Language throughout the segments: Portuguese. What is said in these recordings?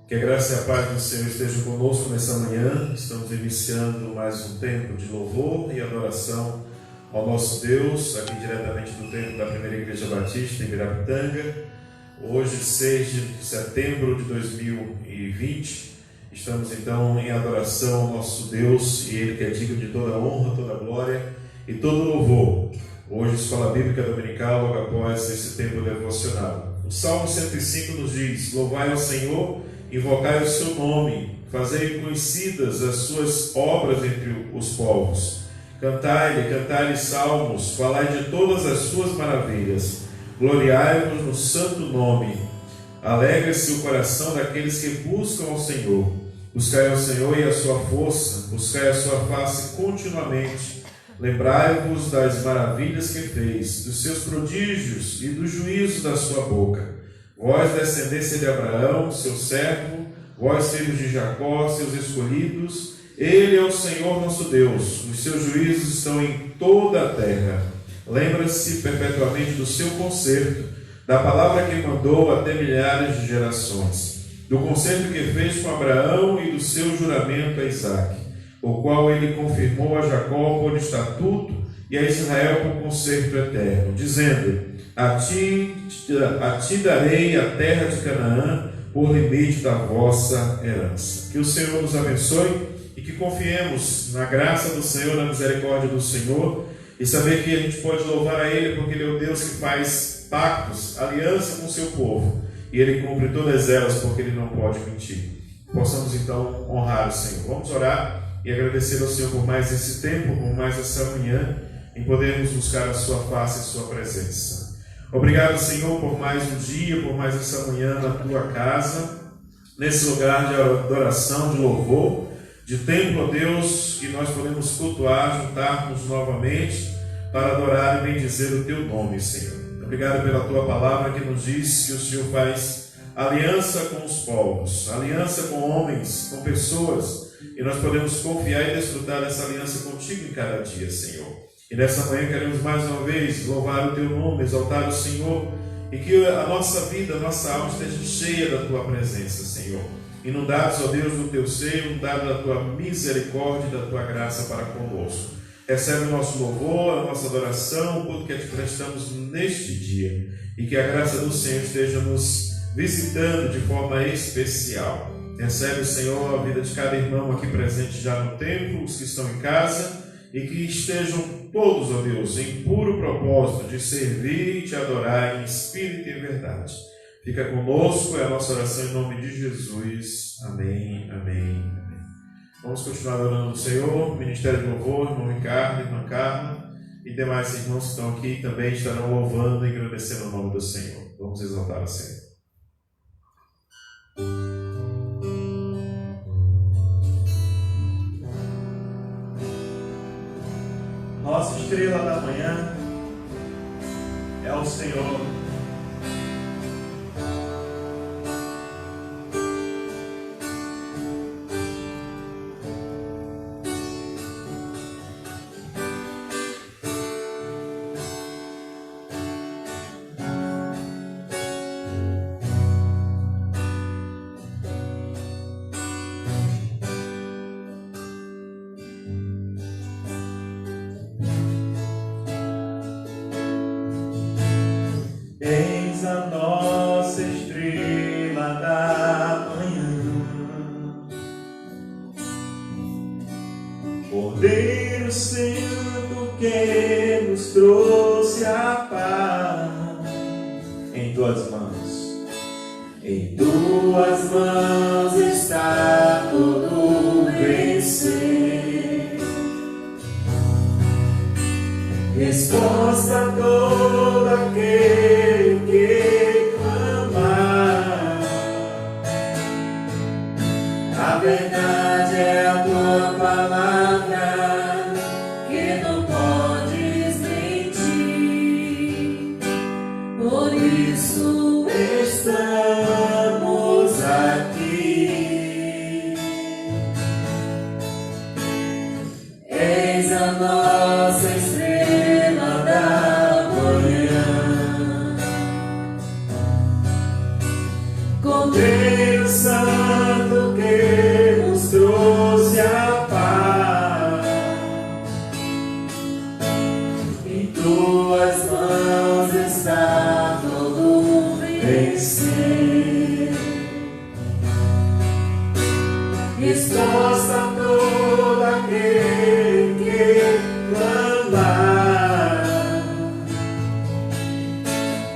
Que a graça e a paz do Senhor estejam conosco nessa manhã. Estamos iniciando mais um tempo de louvor e adoração ao nosso Deus, aqui diretamente do templo da Primeira Igreja Batista em Ibirapitanga. Hoje, 6 de setembro de 2020, estamos então em adoração ao nosso Deus, e Ele que é digno de toda honra, toda glória e todo louvor. Hoje, Escola Bíblica Dominical, logo após esse tempo devocional. O Salmo 105 nos diz: louvai ao Senhor, invocai o seu nome, fazei conhecidas as suas obras entre os povos. Cantai-lhe salmos, falai de todas as suas maravilhas. Gloriai-vos no santo nome. Alegre-se o coração daqueles que buscam ao Senhor. Buscai ao Senhor e a sua força, buscai a sua face continuamente. Lembrai-vos das maravilhas que fez, dos seus prodígios e do juízo da sua boca. Vós, descendência de Abraão, seu servo, vós, filhos de Jacó, seus escolhidos, Ele é o Senhor nosso Deus, os seus juízos estão em toda a terra. Lembra-se perpetuamente do seu concerto, da palavra que mandou até milhares de gerações, do concerto que fez com Abraão e do seu juramento a Isaque, o qual ele confirmou a Jacó por estatuto e a Israel por concerto eterno, dizendo: A ti darei a terra de Canaã por limite da vossa herança. Que o Senhor nos abençoe e que confiemos na graça do Senhor, na misericórdia do Senhor, e saber que a gente pode louvar a Ele, porque Ele é o Deus que faz pactos, aliança com o seu povo, e Ele cumpre todas elas, porque Ele não pode mentir. Possamos então honrar o Senhor. Vamos orar e agradecer ao Senhor por mais esse tempo, por mais essa manhã, em podermos buscar a sua face e a sua presença. Obrigado, Senhor, por mais um dia, por mais essa manhã na tua casa, nesse lugar de adoração, de louvor, de templo a Deus, que nós podemos cultuar, juntarmos novamente para adorar e bendizer o teu nome, Senhor. Obrigado pela tua palavra que nos diz que o Senhor faz aliança com os povos, aliança com homens, com pessoas, e nós podemos confiar e desfrutar dessa aliança contigo em cada dia, Senhor. E nessa manhã queremos mais uma vez louvar o teu nome, exaltar o Senhor, e que a nossa vida, a nossa alma esteja cheia da tua presença, Senhor. Inundados, ó Deus, do teu seio, inundados da tua misericórdia e da tua graça para conosco. Recebe o nosso louvor, a nossa adoração, o culto que te prestamos neste dia, e que a graça do Senhor esteja nos visitando de forma especial. Recebe, Senhor, a vida de cada irmão aqui presente já no templo, os que estão em casa, e que estejam todos, ó Deus, em puro propósito de servir e te adorar em espírito e em verdade. Fica conosco, é a nossa oração em nome de Jesus. Amém, amém, amém. Vamos continuar adorando o Senhor, Ministério de Louvor, irmão Ricardo, irmã Carla, e demais irmãos que estão aqui também estarão louvando e agradecendo o nome do Senhor. Vamos exaltar o Senhor. Nossa estrela da manhã é o Senhor. Eis a nossa estrela da manhã, Cordeiro Santo que nos trouxe a paz. Em tuas mãos está todo vencer. Resposta a todo aquele que clamar. A verdade é a tua palavra, que não podes mentir. Por isso estamos aqui. Eis a nossa estrela da manhã, Cordeiro Santo que nos trouxe a paz. Em tuas mãos está todo vencer. Resposta a todo aquele que clamar.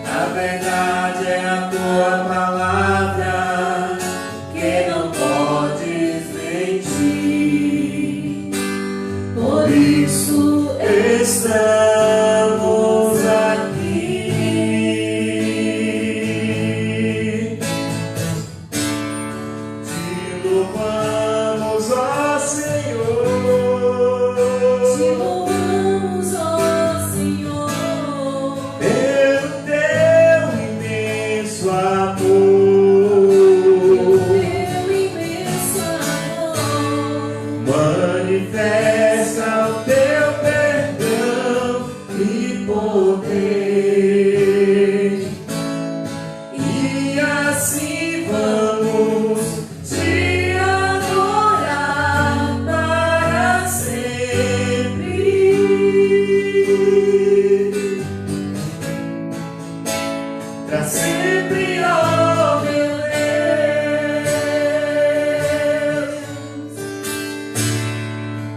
A verdade é a tua palavra, que não podes mentir. Por isso estamos aqui. Te louvamos, ó Senhor. Te louvamos, ó Senhor, Pelo teu imenso amor. pelo teu imenso amor. Manifesta o teu perdão e poder, e assim vamos te adorar para sempre. Para sempre, ó meu Deus.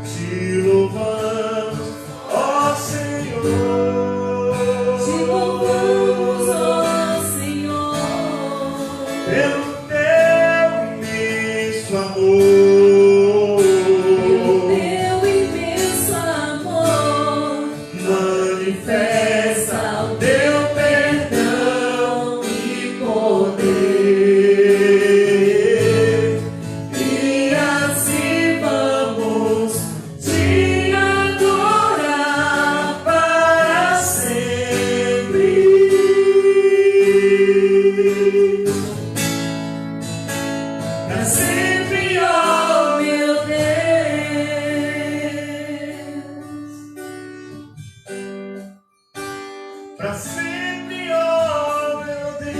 Te louvamos, ó Senhor. Te louvamos, ó Senhor, Pelo teu imenso amor. pelo teu imenso amor. Manifesta o teu perdão e poder, e assim vamos te adorar para sempre. Para sempre, ó meu Deus. Para sempre, ó meu Deus.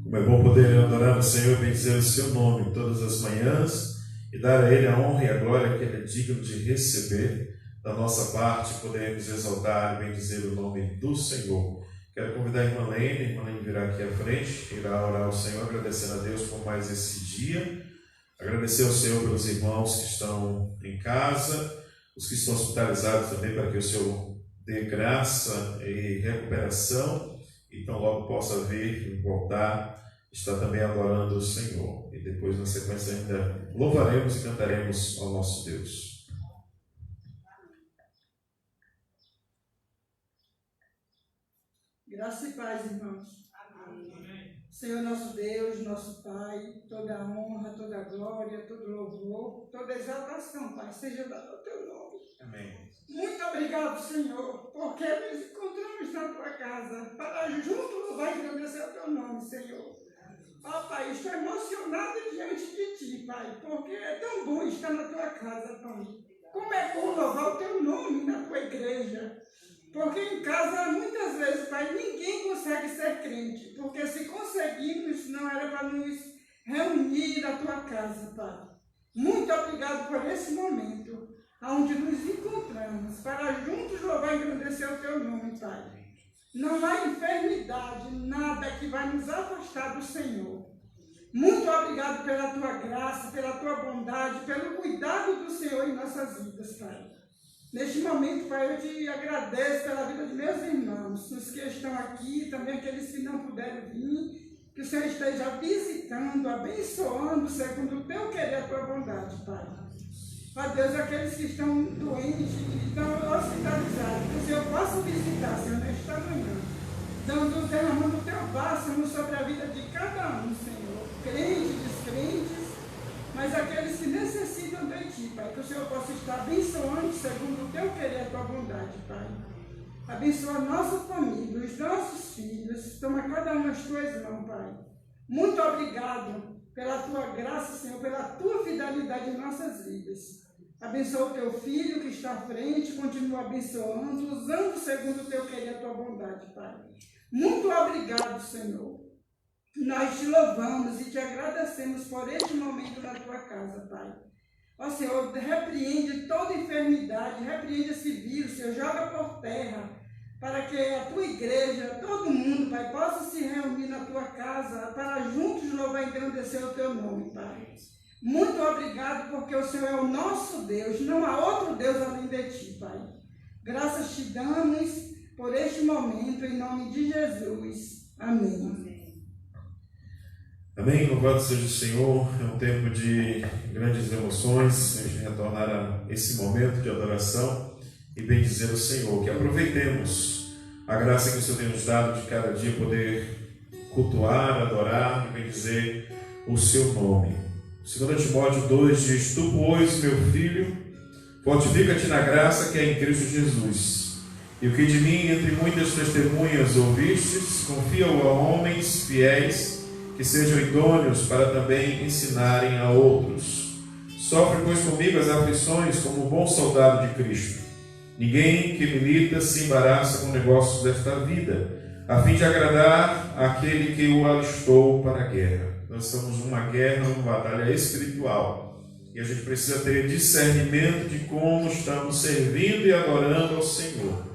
Como é bom poder adorar o Senhor e bendizer o seu nome todas as manhãs e dar a Ele a honra e a glória que Ele é digno de receber. Da nossa parte, poderemos exaltar e bendizer o nome do Senhor. Quero convidar a irmã Lene virá aqui à frente, irá orar ao Senhor, agradecendo a Deus por mais esse dia. Agradecer ao Senhor pelos irmãos que estão em casa, os que estão hospitalizados também, para que o Senhor dê graça e recuperação, e então logo possa vir e voltar, estar também adorando o Senhor. E depois, na sequência, ainda louvaremos e cantaremos ao nosso Deus. Graça e paz, irmãos. Amém. Senhor nosso Deus, nosso Pai, toda a honra, toda a glória, todo louvor, toda exaltação, Pai, seja dado ao teu nome. Amém. Muito obrigado, Senhor, porque nos encontramos na tua casa para juntos louvar e agradecer o teu nome, Senhor. Ó Pai, estou emocionado diante de ti, Pai, porque é tão bom estar na tua casa, Pai. Como é bom louvar o teu nome na tua igreja. Porque em casa, muitas vezes, Pai, ninguém consegue ser crente. Porque se conseguirmos, não era para nos reunir na tua casa, Pai. Muito obrigado por esse momento, onde nos encontramos, para juntos louvar e agradecer o teu nome, Pai. Não há enfermidade, nada que vai nos afastar do Senhor. Muito obrigado pela tua graça, pela tua bondade, pelo cuidado do Senhor em nossas vidas, Pai. Neste momento, Pai, eu te agradeço pela vida de meus irmãos, os que estão aqui, também aqueles que não puderam vir, que o Senhor esteja visitando, abençoando, segundo o teu querer, a tua bondade, Pai. Ó Deus, aqueles que estão doentes, que estão hospitalizados, que o Senhor possa visitar, Senhor, nesta manhã, derramando o teu bálsamo sobre a vida de cada um, Senhor, crentes, descrentes, mas aqueles que necessitam de ti, Pai, que o Senhor possa estar abençoando segundo o teu querer, a tua bondade, Pai. Abençoa a nossa família, os nossos filhos, toma cada um nas tuas mãos, Pai. Muito obrigado pela tua graça, Senhor, pela tua fidelidade em nossas vidas. Abençoa o teu filho que está à frente, continua abençoando, usando segundo o teu querer, a tua bondade, Pai. Muito obrigado, Senhor. Nós te louvamos e te agradecemos por este momento na tua casa, Pai. Ó Senhor, repreende toda enfermidade, repreende esse vírus, Senhor, joga por terra, para que a tua igreja, todo mundo, Pai, possa se reunir na tua casa, para juntos louvar e engrandecer o teu nome, Pai. Muito obrigado, porque o Senhor é o nosso Deus, não há outro Deus além de ti, Pai. Graças te damos por este momento, em nome de Jesus. Amém. Amém, louvado seja o Senhor. É um tempo de grandes emoções. A gente retornar a esse momento de adoração e bendizer o Senhor. Que aproveitemos a graça que o Senhor tem nos dado de cada dia poder cultuar, adorar e bendizer o seu nome. 2 Timóteo 2 diz: Tu, pois, meu filho, fortifica-te na graça que é em Cristo Jesus. E o que de mim, entre muitas testemunhas, ouvistes, confia-o a homens fiéis, que sejam idôneos para também ensinarem a outros. Sofre, pois, comigo as aflições como um bom soldado de Cristo. Ninguém que milita se embaraça com negócios desta vida, a fim de agradar aquele que o alistou para a guerra. Nós estamos numa guerra, numa batalha espiritual, e a gente precisa ter discernimento de como estamos servindo e adorando ao Senhor.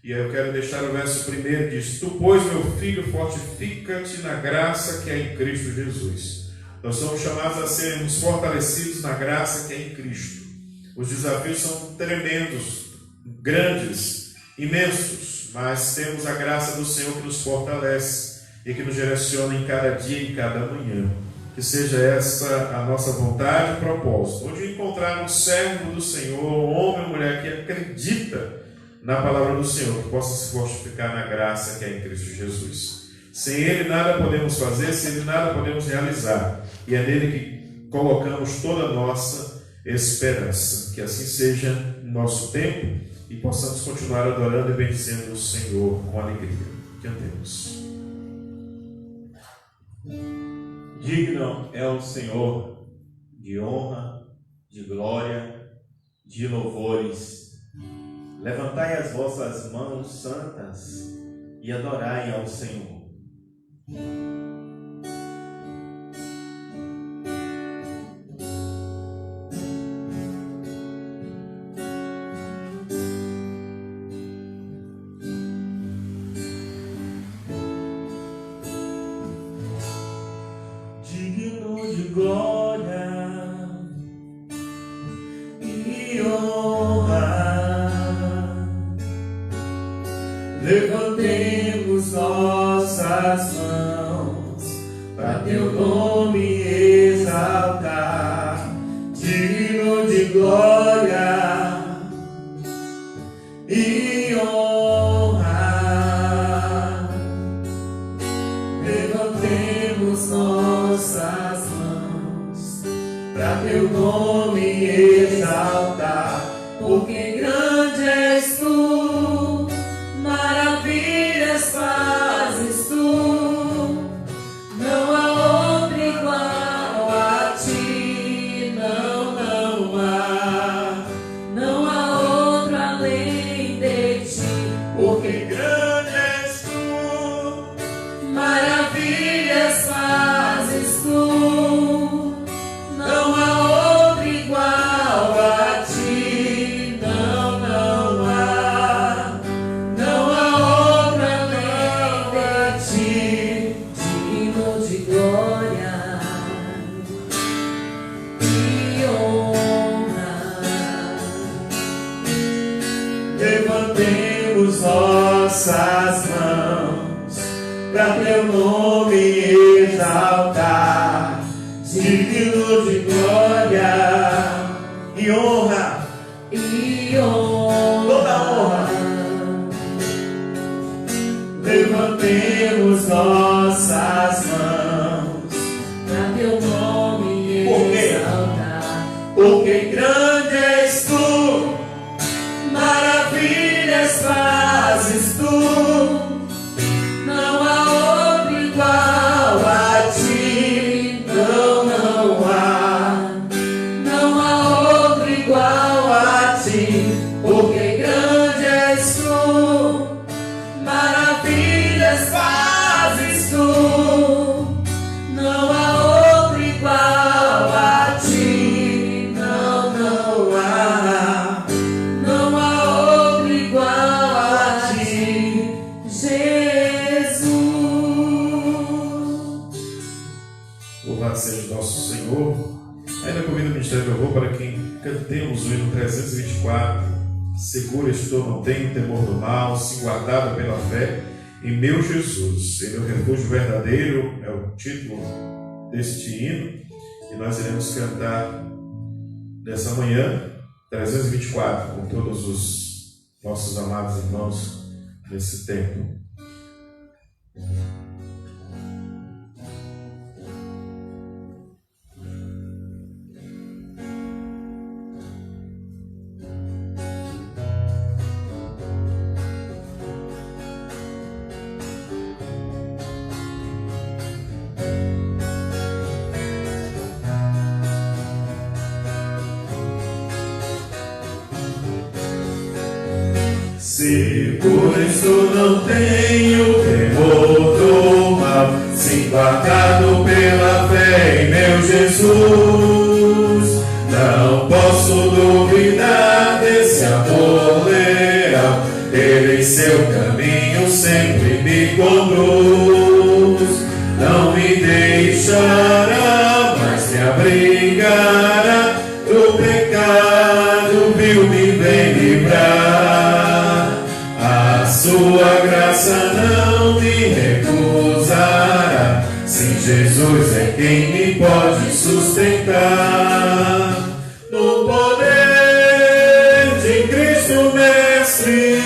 E aí eu quero deixar o verso 1, diz: Tu, pois, meu filho, fortifica-te na graça que é em Cristo Jesus. Nós somos chamados a sermos fortalecidos na graça que é em Cristo. Os desafios são tremendos, grandes, imensos, mas temos a graça do Senhor que nos fortalece e que nos direciona em cada dia e em cada manhã. Que seja essa a nossa vontade e propósito. Onde encontrar um servo do Senhor, um homem ou mulher que acredita na palavra do Senhor, que possa se fortificar na graça que é em Cristo Jesus. Sem Ele nada podemos fazer, sem Ele nada podemos realizar. E é nele que colocamos toda a nossa esperança. Que assim seja no nosso tempo e possamos continuar adorando e bendizendo o Senhor com alegria. Cantemos. Digno é o Senhor de honra, de glória, de louvores. Levantai as vossas mãos santas e adorai ao Senhor. Digno de glória e honra, levantemos nossas mãos para teu nome exaltar. Digno de glória e honra, levantemos nossas mãos para teu nome exaltar. Porque grande és tu, maravilhas fazes tu, não há outro igual a ti, não há outro além de ti. Porque grande és tu, maravilhas fazes tu, não há outro igual a ti, não há outro além de ti. Digno de glória e honra, Levantemos nossas mãos para teu nome exaltar. Digno de glória e honra, e honra, toda honra. Levantemos nossas mãos pra teu nome Por quê? exaltar. porque grande és tu, maravilhas fazes tu, não há outro igual a ti, não há outro igual a ti. Porque grande és tu, maravilhas fazes Jesus. Louvado seja o nosso Senhor. Ainda convido o Ministério do Louvor para que cantemos o hino 324. Seguro estou, não tenho temor do mal, se guardado pela fé em meu Jesus. Ele é o refúgio verdadeiro, é o título deste hino. E nós iremos cantar nessa manhã 324 com todos os nossos amados irmãos nesse tempo. Seguro estou, não tenho temor do mal, se guardado pela fé em meu Jesus. Não posso duvidar desse amor leal, Ele em seu caminho sempre me conduz. Não me deixará, mas me abrigará do pecado, vil me vem livrar. Sua graça não me recusará. Sim, Jesus é quem me pode sustentar. No poder de Cristo Mestre,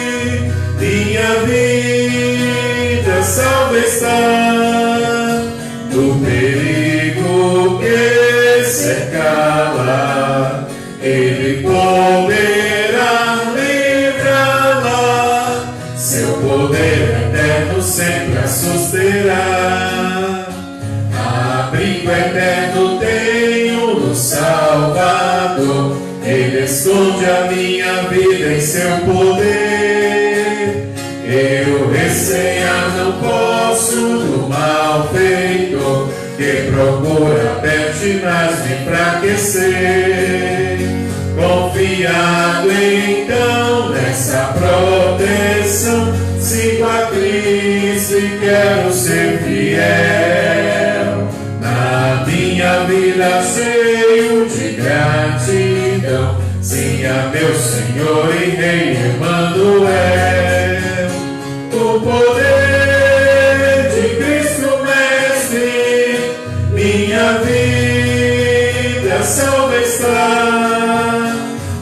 minha vida salva está. Do perigo que cercá-la, Ele poderá livrá-la. Seu poder eterno sempre a susterá. Abrigo eterno tenho no Salvador, Ele esconde a minha vida em seu poder. Eu recear não posso do malfeitor, que procura pertinaz me enfraquecer. Confiado então nessa proteção, sigo a Cristo e quero ser fiel. Na minha vida cheio de gratidão, sim a meu Senhor e Rei Emmanuel. O poder de Cristo Mestre, minha vida salva está.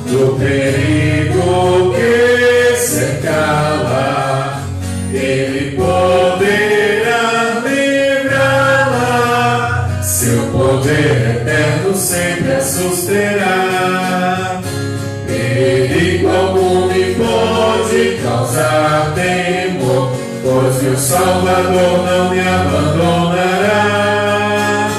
Do perigo que cercá-la, Ele poderá livrá-la. Seu poder eterno sempre a susterá. Perigo algum me pode causar temor, pois meu Salvador não me abandonará.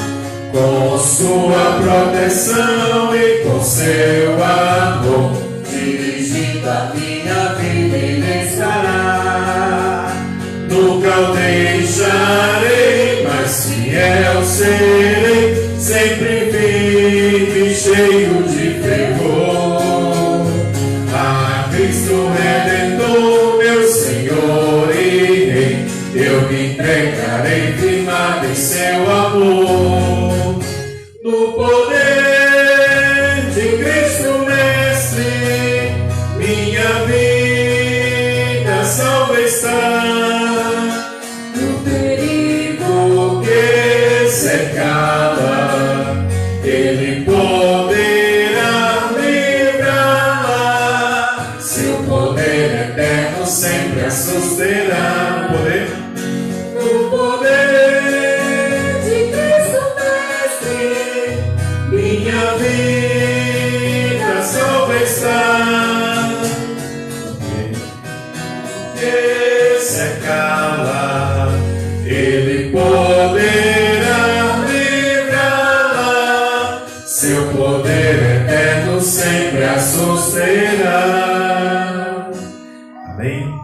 Com sua proteção e com seu amor, dirigindo a minha vida Ele estará. Nunca o deixarei, mas fiel serei, sempre firme e cheio de fervor. A Cristo Redentor, meu Senhor e Rei, eu me entregarei firmado em seu amor. No poder de Cristo Mestre, minha vida salva está. No perigo que cercá-la, Ele poderá livrá-la. Seu poder eterno sempre a susterá. No poder de Cristo Mestre, minha vida salva está. Que cercá-la, Ele poderá livrá-la. Seu poder eterno sempre a susterá. Amém.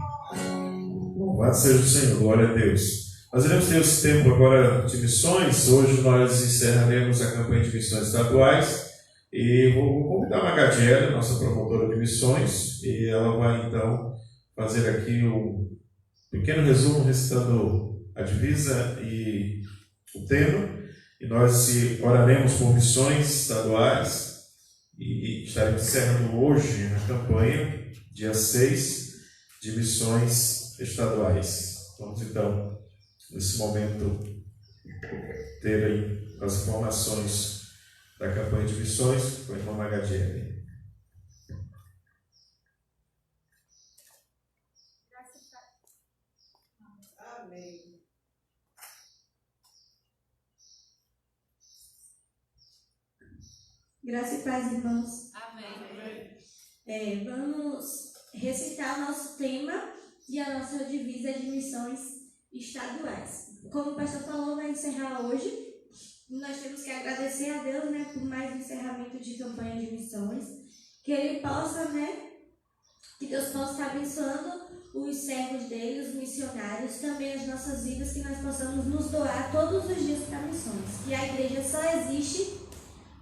Louvado seja o Senhor, glória a Deus. Nós iremos ter esse tempo agora de missões. Hoje nós encerraremos a campanha de missões estaduais e vou convidar a Magadiela, nossa promotora de missões, e ela vai então fazer aqui pequeno resumo recitando a divisa e o tema, e nós oraremos por missões estaduais e estaremos encerrando hoje a campanha, dia 6, de missões estaduais. Vamos então, nesse momento, ter aí as informações da campanha de missões com a irmã Magadiele. Amém. Graça e paz, irmãos. Amém. Vamos recitar o nosso tema e a nossa divisa de missões estaduais. Como o pastor falou, vai encerrar hoje. Nós temos que agradecer a Deus, né, por mais um encerramento de campanha de missões. Que Ele possa, que Deus possa estar abençoando os servos dele, os missionários, também as nossas vidas, que nós possamos nos doar todos os dias para missões. Que a igreja só existe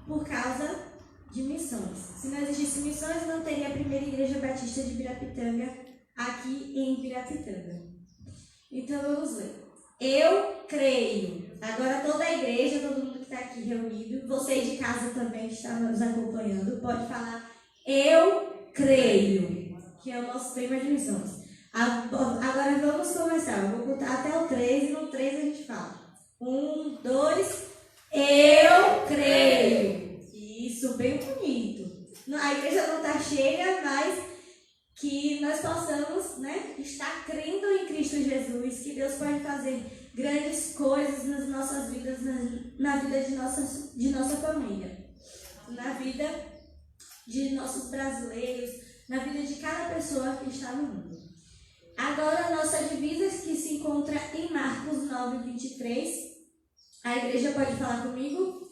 por causa de missões. Se não existisse missões, não teria a primeira igreja batista de Ibirapitanga aqui em Ibirapitanga. Então vamos ler. Eu creio. Agora toda a igreja, todo mundo que está aqui reunido, você de casa também que está nos acompanhando, pode falar eu creio, que é o nosso tema de missões. Agora vamos começar. Eu vou contar até o 3 e no 3 a gente fala. 1, 2, eu creio. Isso, bem bonito. A igreja não está cheia, mas que nós possamos, estar crendo em Cristo Jesus, que Deus pode fazer grandes coisas nas nossas vidas, na vida de nossa família, na vida de nossos brasileiros, na vida de cada pessoa que está no mundo. Agora a nossa divisa, que se encontra em Marcos 9, 23. A igreja pode falar comigo?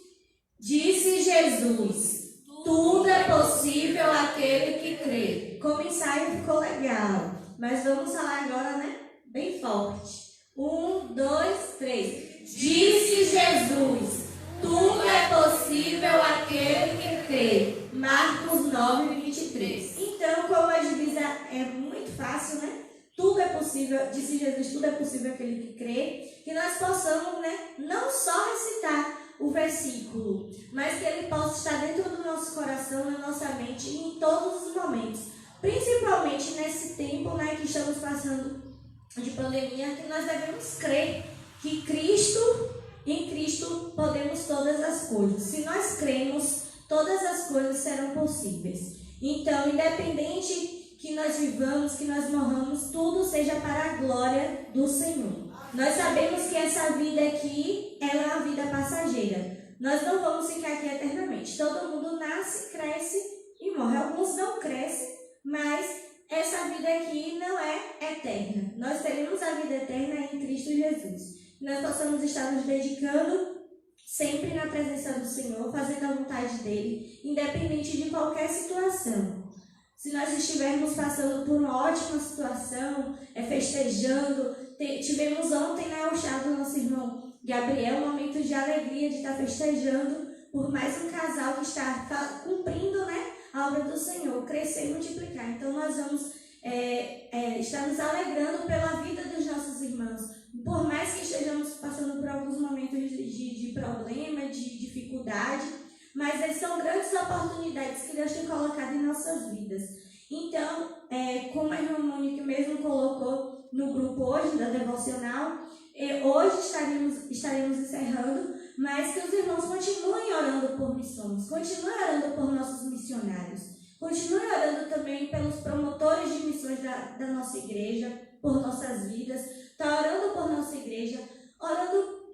Disse Jesus: tudo é possível àquele que crê. Como ensaio ficou legal, mas vamos falar agora, bem forte. 1, 2, 3. Disse Jesus: tudo é possível àquele que crê. Marcos 9, 23. Então, como a divisa é muito fácil, tudo é possível, disse Jesus, tudo é possível àquele que crê, que nós possamos, não só recitar o versículo, mas que ele possa estar dentro do nosso coração, na nossa mente e em todos os momentos. Principalmente nesse tempo, que estamos passando de pandemia, que nós devemos crer que em Cristo podemos todas as coisas. Se nós cremos, todas as coisas serão possíveis. Então, independente que nós vivamos, que nós morramos, tudo seja para a glória do Senhor. Nós sabemos que essa vida aqui, ela é uma vida passageira. Nós não vamos ficar aqui eternamente. Todo mundo nasce, cresce e morre. Alguns não crescem, mas essa vida aqui não é eterna. Nós teremos a vida eterna em Cristo Jesus. Nós possamos estar nos dedicando sempre na presença do Senhor, fazendo a vontade dele, independente de qualquer situação. Se nós estivermos passando por uma ótima situação, festejando, tivemos ontem o chá do nosso irmão Gabriel, um momento de alegria de estar festejando por mais um casal que está cumprindo a obra do Senhor, crescer e multiplicar. Então nós vamos estar nos alegrando pela vida dos nossos irmãos, por mais que estejamos passando por alguns momentos de problema, de dificuldade, mas são grandes oportunidades que Deus tem colocado em nossas vidas. Então, como a irmã Mônica mesmo colocou no grupo hoje da devocional, hoje estaremos encerrando, mas que os irmãos continuem orando por missões, continuem orando por nossos missionários, continuem orando também pelos promotores de missões da nossa igreja, por nossas vidas, está orando por nossa igreja, orando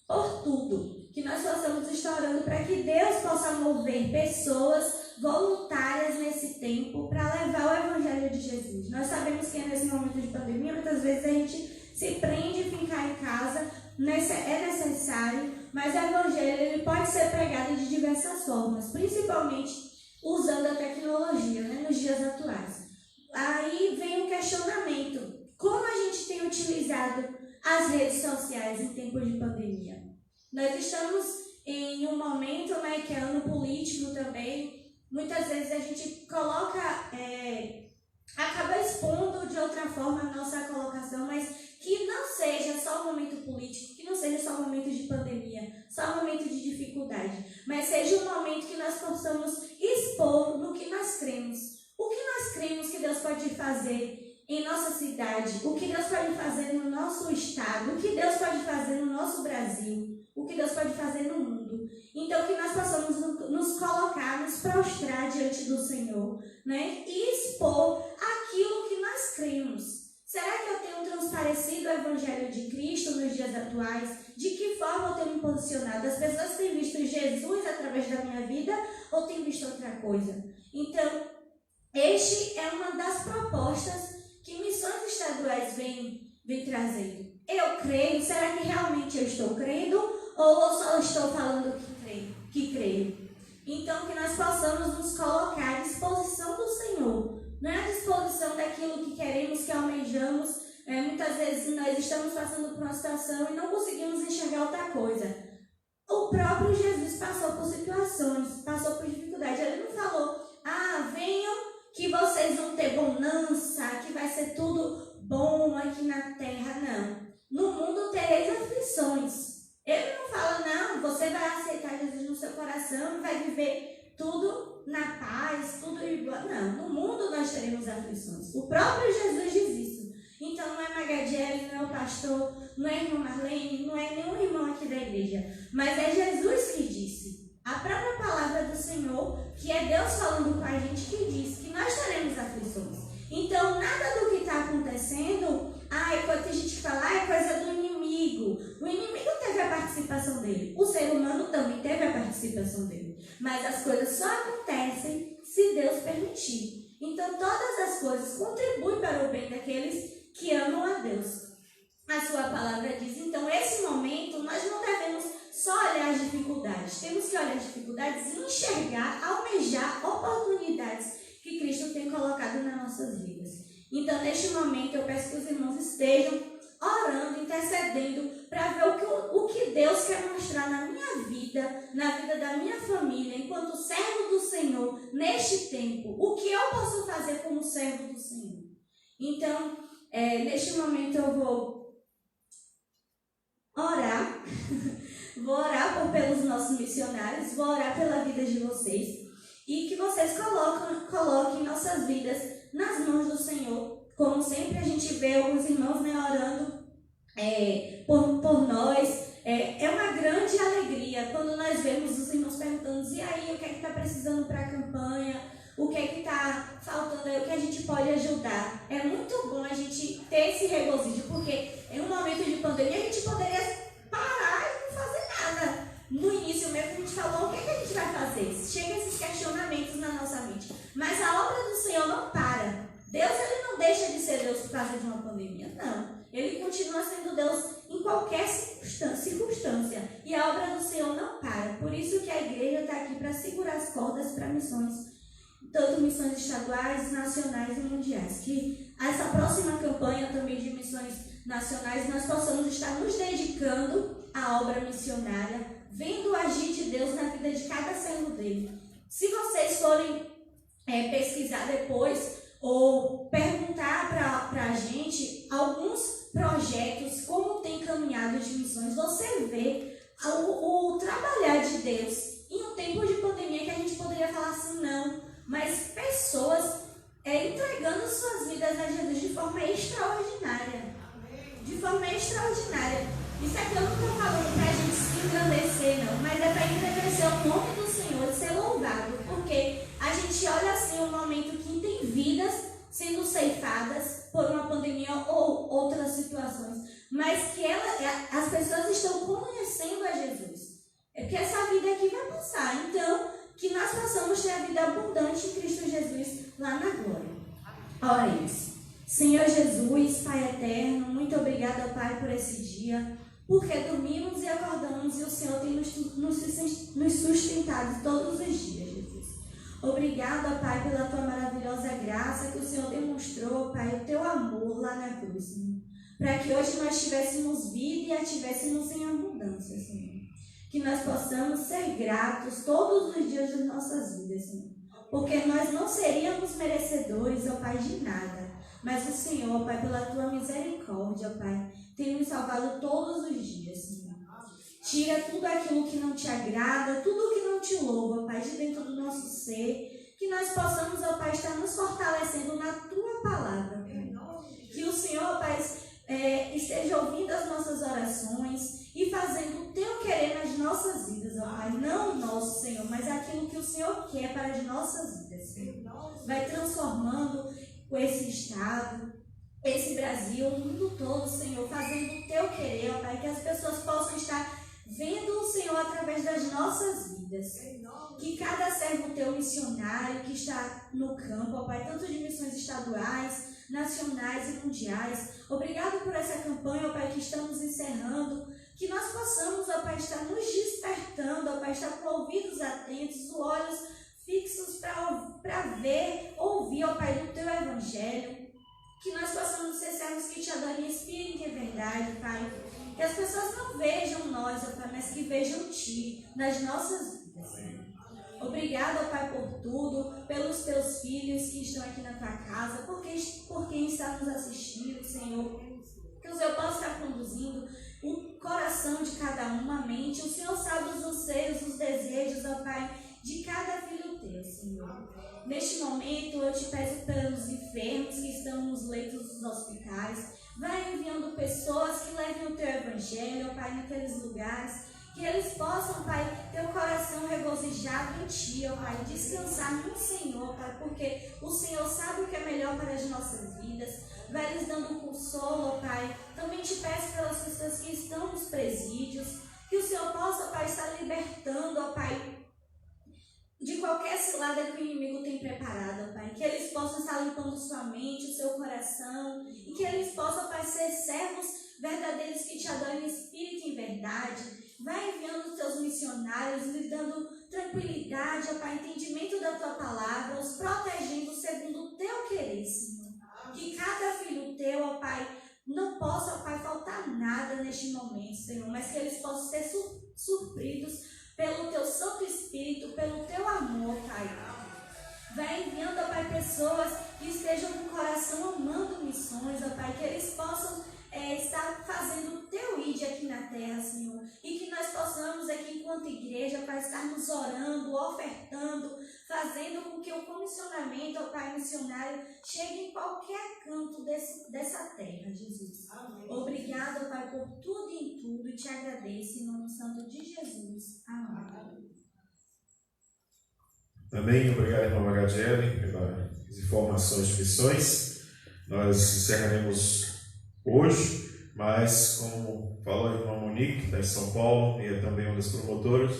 por tudo. Que nós possamos estar orando para que Deus possa mover pessoas voluntárias nesse tempo para levar o Evangelho de Jesus. Nós sabemos que nesse momento de pandemia, muitas vezes a gente se prende a ficar em casa, é necessário, mas o Evangelho ele pode ser pregado de diversas formas, principalmente usando a tecnologia, nos dias atuais. Aí vem o questionamento: como a gente tem utilizado as redes sociais em tempos de pandemia? Nós estamos em um momento, que é ano político também. Muitas vezes a gente coloca acaba expondo de outra forma a nossa colocação, mas que não seja só um momento político, que não seja só um momento de pandemia, só um momento de dificuldade, mas seja um momento que nós possamos expor no que nós cremos. O que nós cremos que Deus pode fazer em nossa cidade, o que Deus pode fazer no nosso estado, o que Deus pode fazer no nosso Brasil, o que Deus pode fazer no mundo. Então, que nós possamos nos colocar, nos prostrar diante do Senhor, né? E expor aquilo que nós cremos. Será que eu tenho transparecido o Evangelho de Cristo nos dias atuais? De que forma eu tenho me posicionado? As pessoas têm visto Jesus através da minha vida ou têm visto outra coisa? Então, este é uma das propostas que missões estaduais vem trazendo. Eu creio, será que realmente eu estou crendo ou eu só estou falando que creio? Então, que nós possamos nos colocar à disposição do Senhor, não é à disposição daquilo que queremos, que almejamos. Muitas vezes nós estamos passando por uma situação e não conseguimos enxergar outra coisa. O próprio Jesus passou por situações, passou por dificuldade. Ele não falou, venham que vocês vão ter bonança, que vai ser tudo bom aqui na terra, não. No mundo tereis aflições. Ele não fala, não, você vai aceitar Jesus no seu coração e vai viver tudo na paz, tudo igual. Não, no mundo nós teremos aflições. O próprio Jesus diz isso. Então não é Magadiel, não é o pastor, não é a irmã Marlene, não é nenhum irmão aqui da igreja, mas é Jesus que disse. A própria palavra do Senhor, que é Deus falando com a gente, que diz que nós teremos aflições. Então, nada do que está acontecendo, tem gente que fala, é coisa do inimigo. O inimigo teve a participação dele. O ser humano também teve a participação dele. Mas as coisas só acontecem se Deus permitir. Então, todas as coisas contribuem para o bem daqueles que amam a Deus. A sua palavra diz, então, esse momento, nós não devemos só olhar as dificuldades. Temos que olhar as dificuldades e enxergar, almejar oportunidades que Cristo tem colocado nas nossas vidas. Então, neste momento, eu peço que os irmãos estejam orando, intercedendo, para ver o que Deus quer mostrar na minha vida, na vida da minha família, enquanto servo do Senhor, neste tempo. O que eu posso fazer como servo do Senhor? Então, neste momento, eu vou orar. Vou orar pelos nossos missionários, vou orar pela vida de vocês. E que vocês coloquem nossas vidas nas mãos do Senhor. Como sempre a gente vê os irmãos orando por nós. É uma grande alegria quando nós vemos os irmãos perguntando, e aí, o que é que está precisando para a campanha? O que é que está faltando aí? O que a gente pode ajudar? É muito bom a gente ter esse regozijo, porque em um momento de pandemia a gente poderia parar e não fazer nada. No início mesmo a gente falou, o que é que a gente vai fazer? Chega esses questionamentos na nossa mente. Mas a obra do Senhor não para. Deus, ele não deixa de ser Deus por causa de uma pandemia. Não. Ele continua sendo Deus em qualquer circunstância. E a obra do Senhor não para. Por isso que a igreja está aqui para segurar as cordas para missões. Tanto missões estaduais, nacionais e mundiais. Que essa próxima campanha também de missões nacionais, nós possamos estar nos dedicando à obra missionária, vendo o agir de Deus na vida de cada servo dele. Se vocês forem pesquisar depois ou perguntar para a gente alguns projetos, como tem caminhado de missões, você vê o trabalhar de Deus em um tempo de pandemia que a gente poderia falar assim, não, mas pessoas entregando suas vidas a Jesus de forma extraordinária. De forma extraordinária. Isso aqui eu não estou falando para a gente se engrandecer, não, mas é para engrandecer o nome do Senhor e ser louvado, porque a gente olha assim um momento que tem vidas sendo ceifadas por uma pandemia ou outras situações, mas que as pessoas estão conhecendo a Jesus. É porque essa vida aqui vai passar, então que nós possamos ter a vida abundante em Cristo Jesus lá na glória. Oremos. Senhor Jesus, Pai eterno, muito obrigada, Pai, por esse dia, porque dormimos e acordamos e o Senhor tem nos sustentado todos os dias, Jesus. Obrigada, Pai, pela tua maravilhosa graça que o Senhor demonstrou, Pai, o teu amor lá na cruz, Senhor, para que hoje nós tivéssemos vida e a tivéssemos em abundância, Senhor. Que nós possamos ser gratos todos os dias das nossas vidas, Senhor. porque nós não seríamos merecedores, ó Pai, de nada. Mas o Senhor, ó Pai, pela tua misericórdia, ó Pai, tem nos salvado todos os dias, Senhor. Tira tudo aquilo que não te agrada, tudo que não te louva, ó Pai, de dentro do nosso ser, que nós possamos, ó Pai, estar nos fortalecendo na tua palavra, Pai. Que o Senhor, ó Pai, esteja ouvindo as nossas orações e fazendo o teu querer nas nossas vidas, ó Pai. Não o nosso, Senhor, mas aquilo que o Senhor quer para as nossas vidas, Senhor. Vai transformando esse estado, esse Brasil, o mundo todo, Senhor, fazendo o teu querer, ó Pai, que as pessoas possam estar vendo o Senhor através das nossas vidas. Que cada servo teu missionário que está no campo, ó Pai, tanto de missões estaduais, nacionais e mundiais, obrigado por essa campanha, ó Pai, que estamos encerrando, que nós possamos, ó Pai, estar nos despertando, ó Pai, estar com ouvidos atentos, olhos fixos para ver, ouvir, ó Pai, do teu evangelho, que nós possamos ser servos que te adorem em espírito e em verdade, Pai, que as pessoas não vejam nós, ó Pai, mas que vejam Ti nas nossas vidas, Senhor. Obrigada, ó Pai, por tudo, pelos teus filhos que estão aqui na tua casa, por quem está nos assistindo, Senhor. Que o Senhor possa estar conduzindo o coração de cada um, a mente. O Senhor sabe os anseios, os desejos, ó Pai, de cada filho teu, Senhor. Neste momento, eu te peço pelos enfermos que estão nos leitos dos hospitais. Vai enviando pessoas que levem o teu evangelho, ó Pai, naqueles lugares. Que eles possam, Pai, ter o coração regozijado em Ti, ó Pai, descansar no Senhor, Pai, porque o Senhor sabe o que é melhor para as nossas vidas. Vai lhes dando consolo, ó Pai. Também te peço pelas pessoas que estão nos presídios, que o Senhor possa, Pai, estar libertando, ó Pai, de qualquer cilada que o inimigo tem preparado, ó Pai. Que eles possam estar limpando sua mente, o seu coração, e que eles possam, Pai, ser servos verdadeiros que te adoram em espírito e em verdade. Vai enviando os teus missionários, lhe dando tranquilidade, ó Pai, entendimento da tua palavra, os protegendo segundo o teu querer, Senhor. Que cada filho teu, ó Pai, não possa, ó Pai, faltar nada neste momento, Senhor, mas que eles possam ser supridos pelo teu Santo Espírito, pelo teu amor, Pai. Vai enviando, ó Pai, pessoas que estejam com o coração amando missões, ó Pai, que eles possam estar fazendo o teu ID aqui na terra, Senhor. E que nós possamos aqui, enquanto igreja, Pai, estarmos orando, ofertando, fazendo com que o comissionamento, ó Pai, missionário, chegue em qualquer canto dessa terra, Jesus. Amém. Obrigada, ó Pai, por tudo e em tudo. Te agradeço em nome santo de Jesus. Amém. Amém. Obrigado, irmã Magadiele, pelas informações de missões. Nós encerraremos hoje, mas como falou a irmã Monique, que está em São Paulo, e é também uma das promotoras,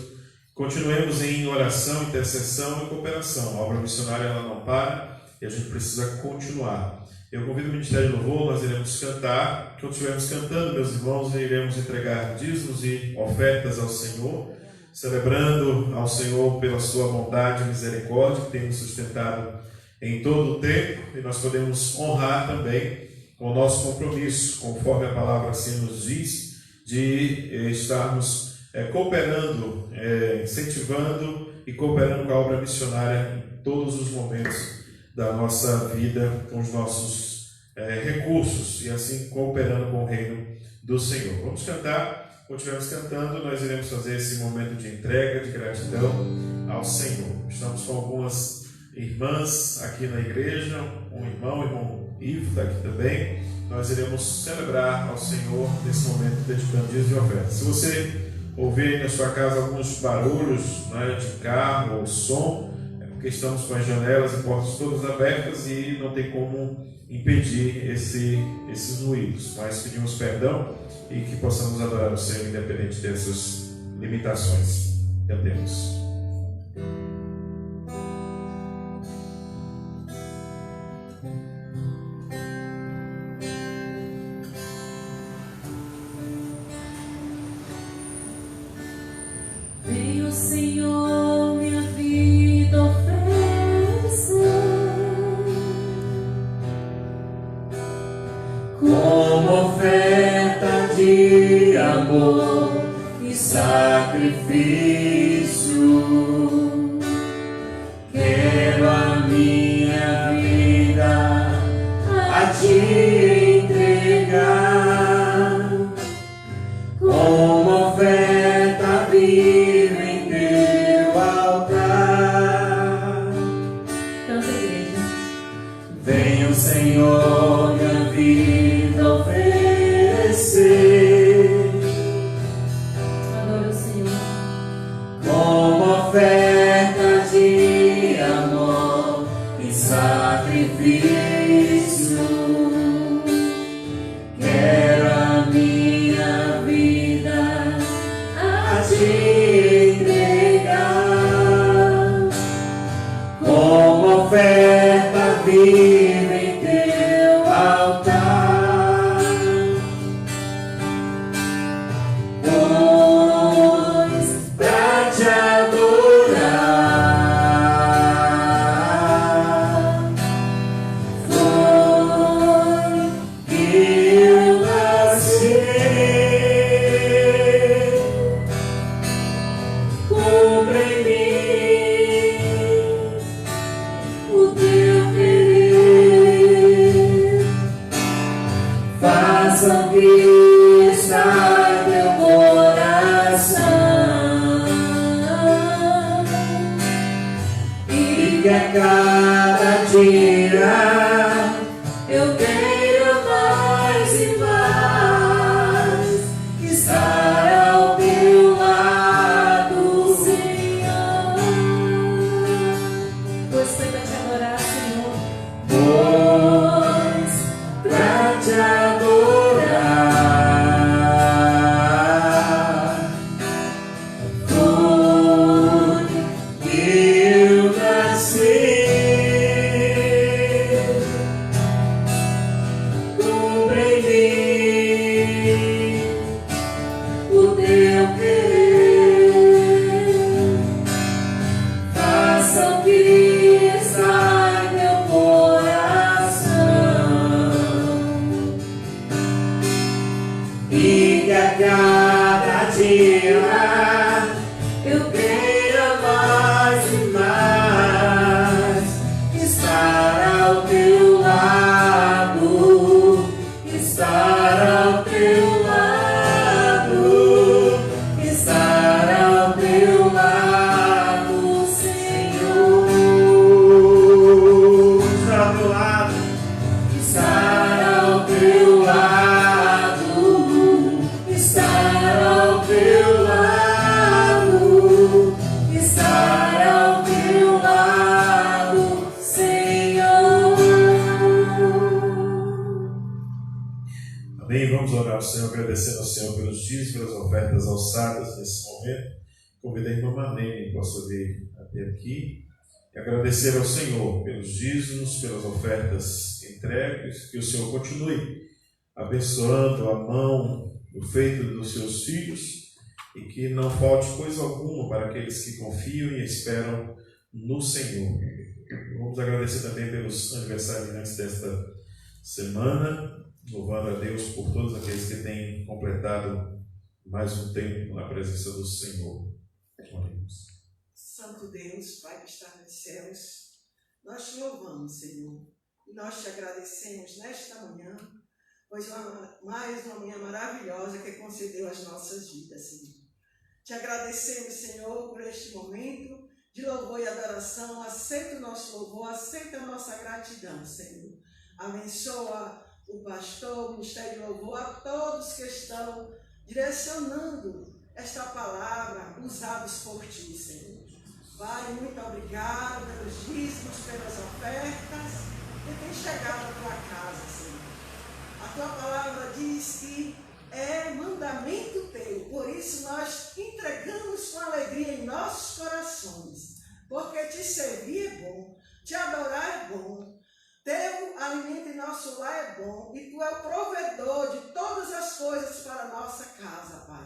continuemos em oração, intercessão e cooperação. A obra missionária ela não para e a gente precisa continuar. Eu convido o Ministério do Louvor, nós iremos cantar. Quando estivermos cantando, meus irmãos, iremos entregar dízimos e ofertas ao Senhor, celebrando ao Senhor pela sua bondade e misericórdia, que tem nos sustentado em todo o tempo, e nós podemos honrar também com o nosso compromisso, conforme a palavra assim nos diz, de estarmos cooperando, incentivando e cooperando com a obra missionária em todos os momentos da nossa vida, com os nossos recursos, e assim cooperando com o reino do Senhor. Vamos cantar. Quando estivermos cantando, nós iremos fazer esse momento de entrega, de gratidão ao Senhor. Estamos com algumas irmãs aqui na igreja, um irmão, o irmão Ivo está aqui também. Nós iremos celebrar ao Senhor nesse momento, dedicando dias de oferta. Se você ouvir aí na sua casa alguns barulhos, né, de carro ou som, é porque estamos com as janelas e portas todas abertas e não tem como impedir esses ruídos. Mas pedimos perdão e que possamos adorar o Senhor independente dessas limitações. Cantemos. Venho, Senhor, minha vida oferecer como oferta de amor e sacrifício. Quero Quero a minha vida a te entregar, como oferta viva em teu altar. Canta, igreja. Venha o Senhor minha vida oferecer. Adoro o Senhor. Como oferta de amor e sacrifício, quero a minha vida a te entregar, como oferta viva em teu altar. Pois pra te adorar foi que eu nasci. Cumpra em mim o teu querer, faça o que está em teu coração, e que a cada dia eu queira mais e mais estar ao teu lado, Senhor. Pois foi pra te adorar, Senhor. Pois pra te adorar foi que eu nasci. Cumpra em mim o teu querer, faça o que está em teu coração, e que a cada dia eu queira mais e mais estar ao teu lado, estar ao teu lado, estar ao teu lado, Senhor. Estar ao teu lado, estar ao teu lado, estar ao teu lado, estar ao teu lado, Senhor. Amém. Vamos orar ao Senhor, agradecendo ao Senhor pelos dias, pelas ofertas alçadas nesse momento. Convido a irmã Marlene que possa vir até aqui e agradecer ao Senhor pelos dízimos, pelas ofertas entregues. Que o Senhor continue abençoando a mão do feito dos seus filhos e que não falte coisa alguma para aqueles que confiam e esperam no Senhor. Vamos agradecer também pelos aniversariantes desta semana, louvando a Deus por todos aqueles que têm completado mais um tempo na presença do Senhor. Oremos. Santo Deus, Pai que está nos céus, nós te louvamos, Senhor, e nós te agradecemos nesta manhã, pois mais uma manhã maravilhosa que concedeu às nossas vidas, Senhor. Te agradecemos, Senhor, por este momento de louvor e adoração. Aceita o nosso louvor, aceita a nossa gratidão, Senhor. Abençoa o pastor, o Ministério de Louvor, a todos que estão direcionando esta palavra, usados por Ti, Senhor. Pai, muito obrigado pelos dízimos, pelas ofertas que têm chegado à Tua casa, Senhor. A Tua palavra diz que é mandamento Teu, por isso nós entregamos com alegria em nossos corações, porque Te servir é bom, Te adorar é bom, Teu alimento em nosso lar é bom, e Tu é o provedor de todas as coisas para a nossa casa, Pai.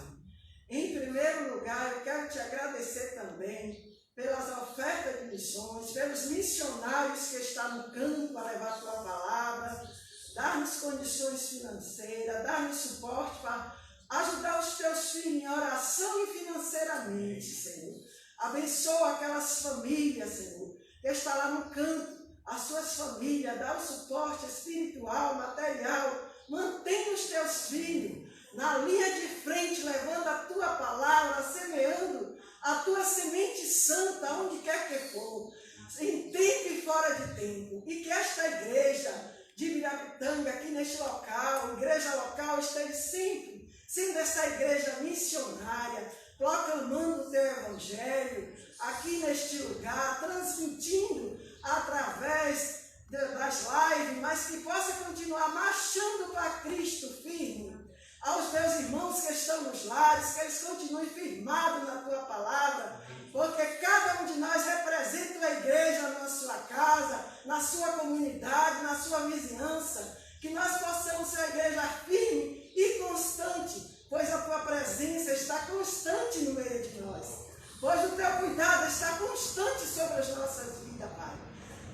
Em primeiro lugar, eu quero Te agradecer também pelas ofertas de missões, pelos missionários que estão no campo para levar a Tua palavra, dar-nos condições financeiras, dar-nos suporte para ajudar os Teus filhos em oração e financeiramente, Senhor. Abençoa aquelas famílias, Senhor, que está lá no canto, as suas famílias, dá o suporte espiritual, material, mantém os teus filhos na linha de frente, levando a tua palavra, semeando a tua semente santa, onde quer que for, em tempo e fora de tempo, e que esta igreja de Ibirapitanga, aqui neste local, igreja local, esteja sempre sendo essa igreja missionária, proclamando o teu evangelho, aqui neste lugar, transmitindo através das lives, mas que possa continuar marchando para Cristo firme. Aos meus irmãos que estão nos lares, que eles continuem firmados na tua palavra, porque cada um de nós representa uma igreja na sua casa, na sua comunidade, na sua vizinhança, que nós possamos ser uma igreja firme e constante, pois a tua presença está constante no meio de nós, pois o teu cuidado está constante sobre as nossas vidas, Pai.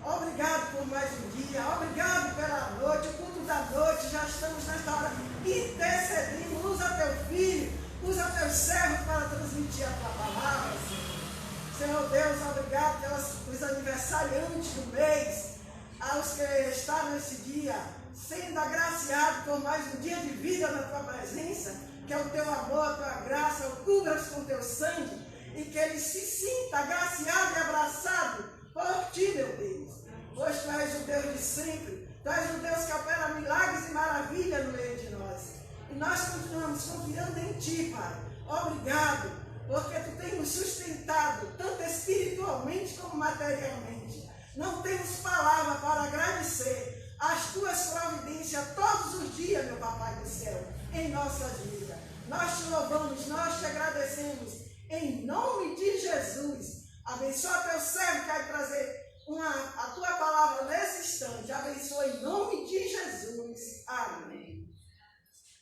Obrigado por mais um dia, obrigado pela noite, o culto da noite, já estamos nesta hora intercedendo. Usa teu filho, usa teus servos para transmitir a tua palavra, Senhor Deus, obrigado pelos aniversariantes do mês, aos que estão nesse dia, sendo agraciados por mais um dia de vida na tua presença, que é o teu amor, a tua graça, o cubras com teu sangue, e que eles se sintam agraciados e abraçados por ti, meu Deus, pois tu és o Deus de sempre, tu és o Deus que opera milagres e maravilhas no meio de nós, e nós continuamos confiando em ti, Pai. Obrigado, porque tu tens nos sustentado, tanto espiritualmente como materialmente. Não temos palavra para agradecer as tuas providências todos os dias, meu Papai do céu, em nossas vidas. Nós te louvamos, nós te agradecemos, em nome de Jesus. Abençoa teu servo que vai trazer a tua palavra nesse instante. Abençoa em nome de Jesus. Amém.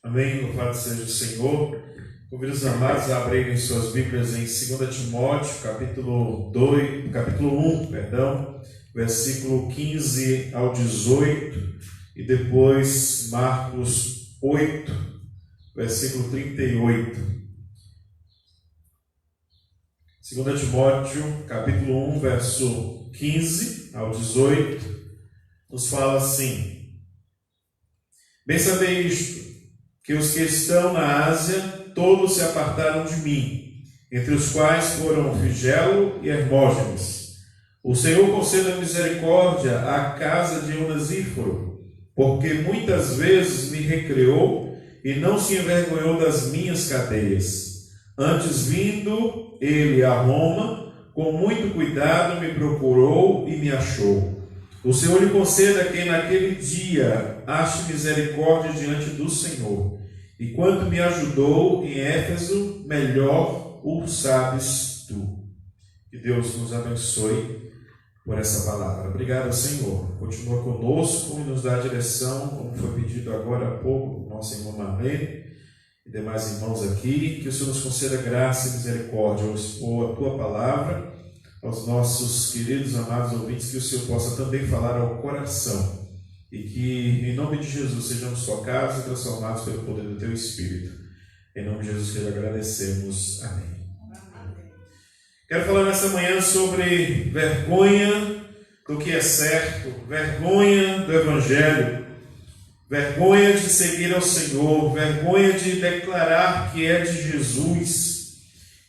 Amém. Louvado seja o Senhor. Convido os amados a abrirem suas Bíblias em 2 Timóteo, capítulo 1, versículo 15 ao 18, e depois Marcos 8, versículo 38. 2 Timóteo, capítulo 1, verso 15 ao 18, nos fala assim: Bem sabei isto, que os que estão na Ásia, todos se apartaram de mim, entre os quais foram Figelo e Hermógenes. O Senhor conceda misericórdia à casa de Onesíforo, porque muitas vezes me recreou e não se envergonhou das minhas cadeias. Antes, vindo ele a Roma, com muito cuidado me procurou e me achou. O Senhor lhe conceda que naquele dia ache misericórdia diante do Senhor. E quanto me ajudou em Éfeso, melhor o sabes tu. Que Deus nos abençoe por essa palavra. Obrigado, Senhor. Continua conosco e nos dá a direção, como foi pedido agora há pouco, nosso irmão Marlene e demais irmãos aqui. Que o Senhor nos conceda graça e misericórdia ao expor a tua palavra aos nossos queridos, amados ouvintes, que o Senhor possa também falar ao coração. E que, em nome de Jesus, sejamos tocados e transformados pelo poder do Teu Espírito. Em nome de Jesus que agradecemos. Amém. Quero falar nessa manhã sobre vergonha do que é certo, vergonha do Evangelho, vergonha de seguir ao Senhor, vergonha de declarar que é de Jesus.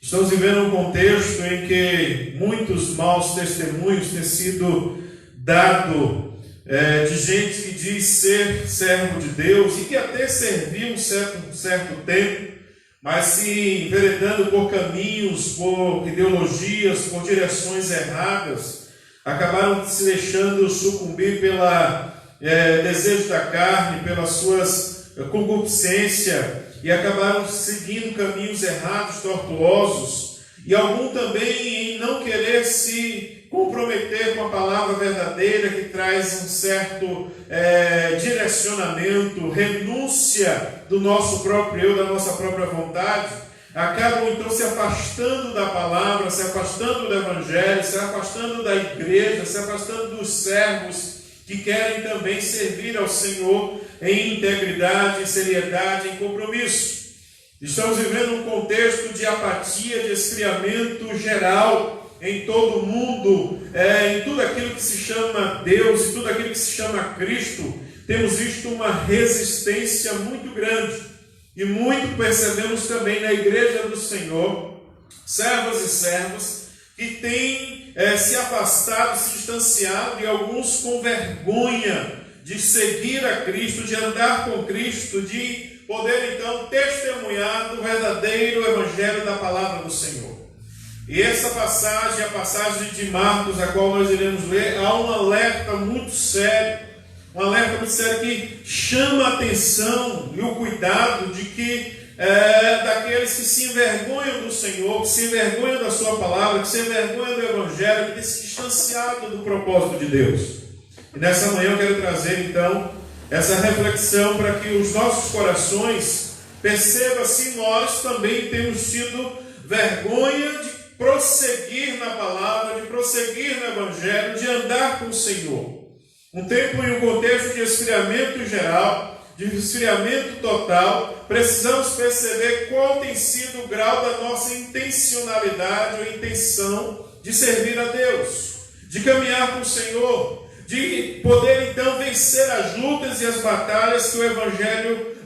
Estamos vivendo um contexto em que muitos maus testemunhos têm sido dados de gente que diz ser servo de Deus e que até serviu um certo tempo, mas se enveredando por caminhos, por ideologias, por direções erradas, acabaram se deixando sucumbir pelo desejo da carne, pelas suas concupiscências, e acabaram seguindo caminhos errados, tortuosos, e algum também em não querer se comprometer com a palavra verdadeira que traz um certo direcionamento, renúncia do nosso próprio eu, da nossa própria vontade, acabam então se afastando da palavra, se afastando do Evangelho, se afastando da igreja, se afastando dos servos que querem também servir ao Senhor em integridade, em seriedade, em compromisso. Estamos vivendo um contexto de apatia, de esfriamento geral, em todo o mundo, em tudo aquilo que se chama Deus, em tudo aquilo que se chama Cristo, temos visto uma resistência muito grande. E muito percebemos também na igreja do Senhor, servas e servos, que têm se afastado, se distanciado, e alguns com vergonha de seguir a Cristo, de andar com Cristo, de poder então testemunhar do verdadeiro evangelho da palavra do Senhor. E essa passagem, a passagem de Marcos, a qual nós iremos ler, há um alerta muito sério, que chama a atenção e o cuidado de que daqueles que se envergonham do Senhor, que se envergonham da sua palavra, que se envergonham do evangelho, que têm se distanciado do propósito de Deus. E nessa manhã eu quero trazer então essa reflexão para que os nossos corações percebam se nós também temos tido vergonha de prosseguir na palavra, de prosseguir no evangelho, de andar com o Senhor. Um tempo e um contexto de esfriamento geral, de esfriamento total, precisamos perceber qual tem sido o grau da nossa intencionalidade ou intenção de servir a Deus, de caminhar com o Senhor, de poder então vencer as lutas e as batalhas que o Evangelho,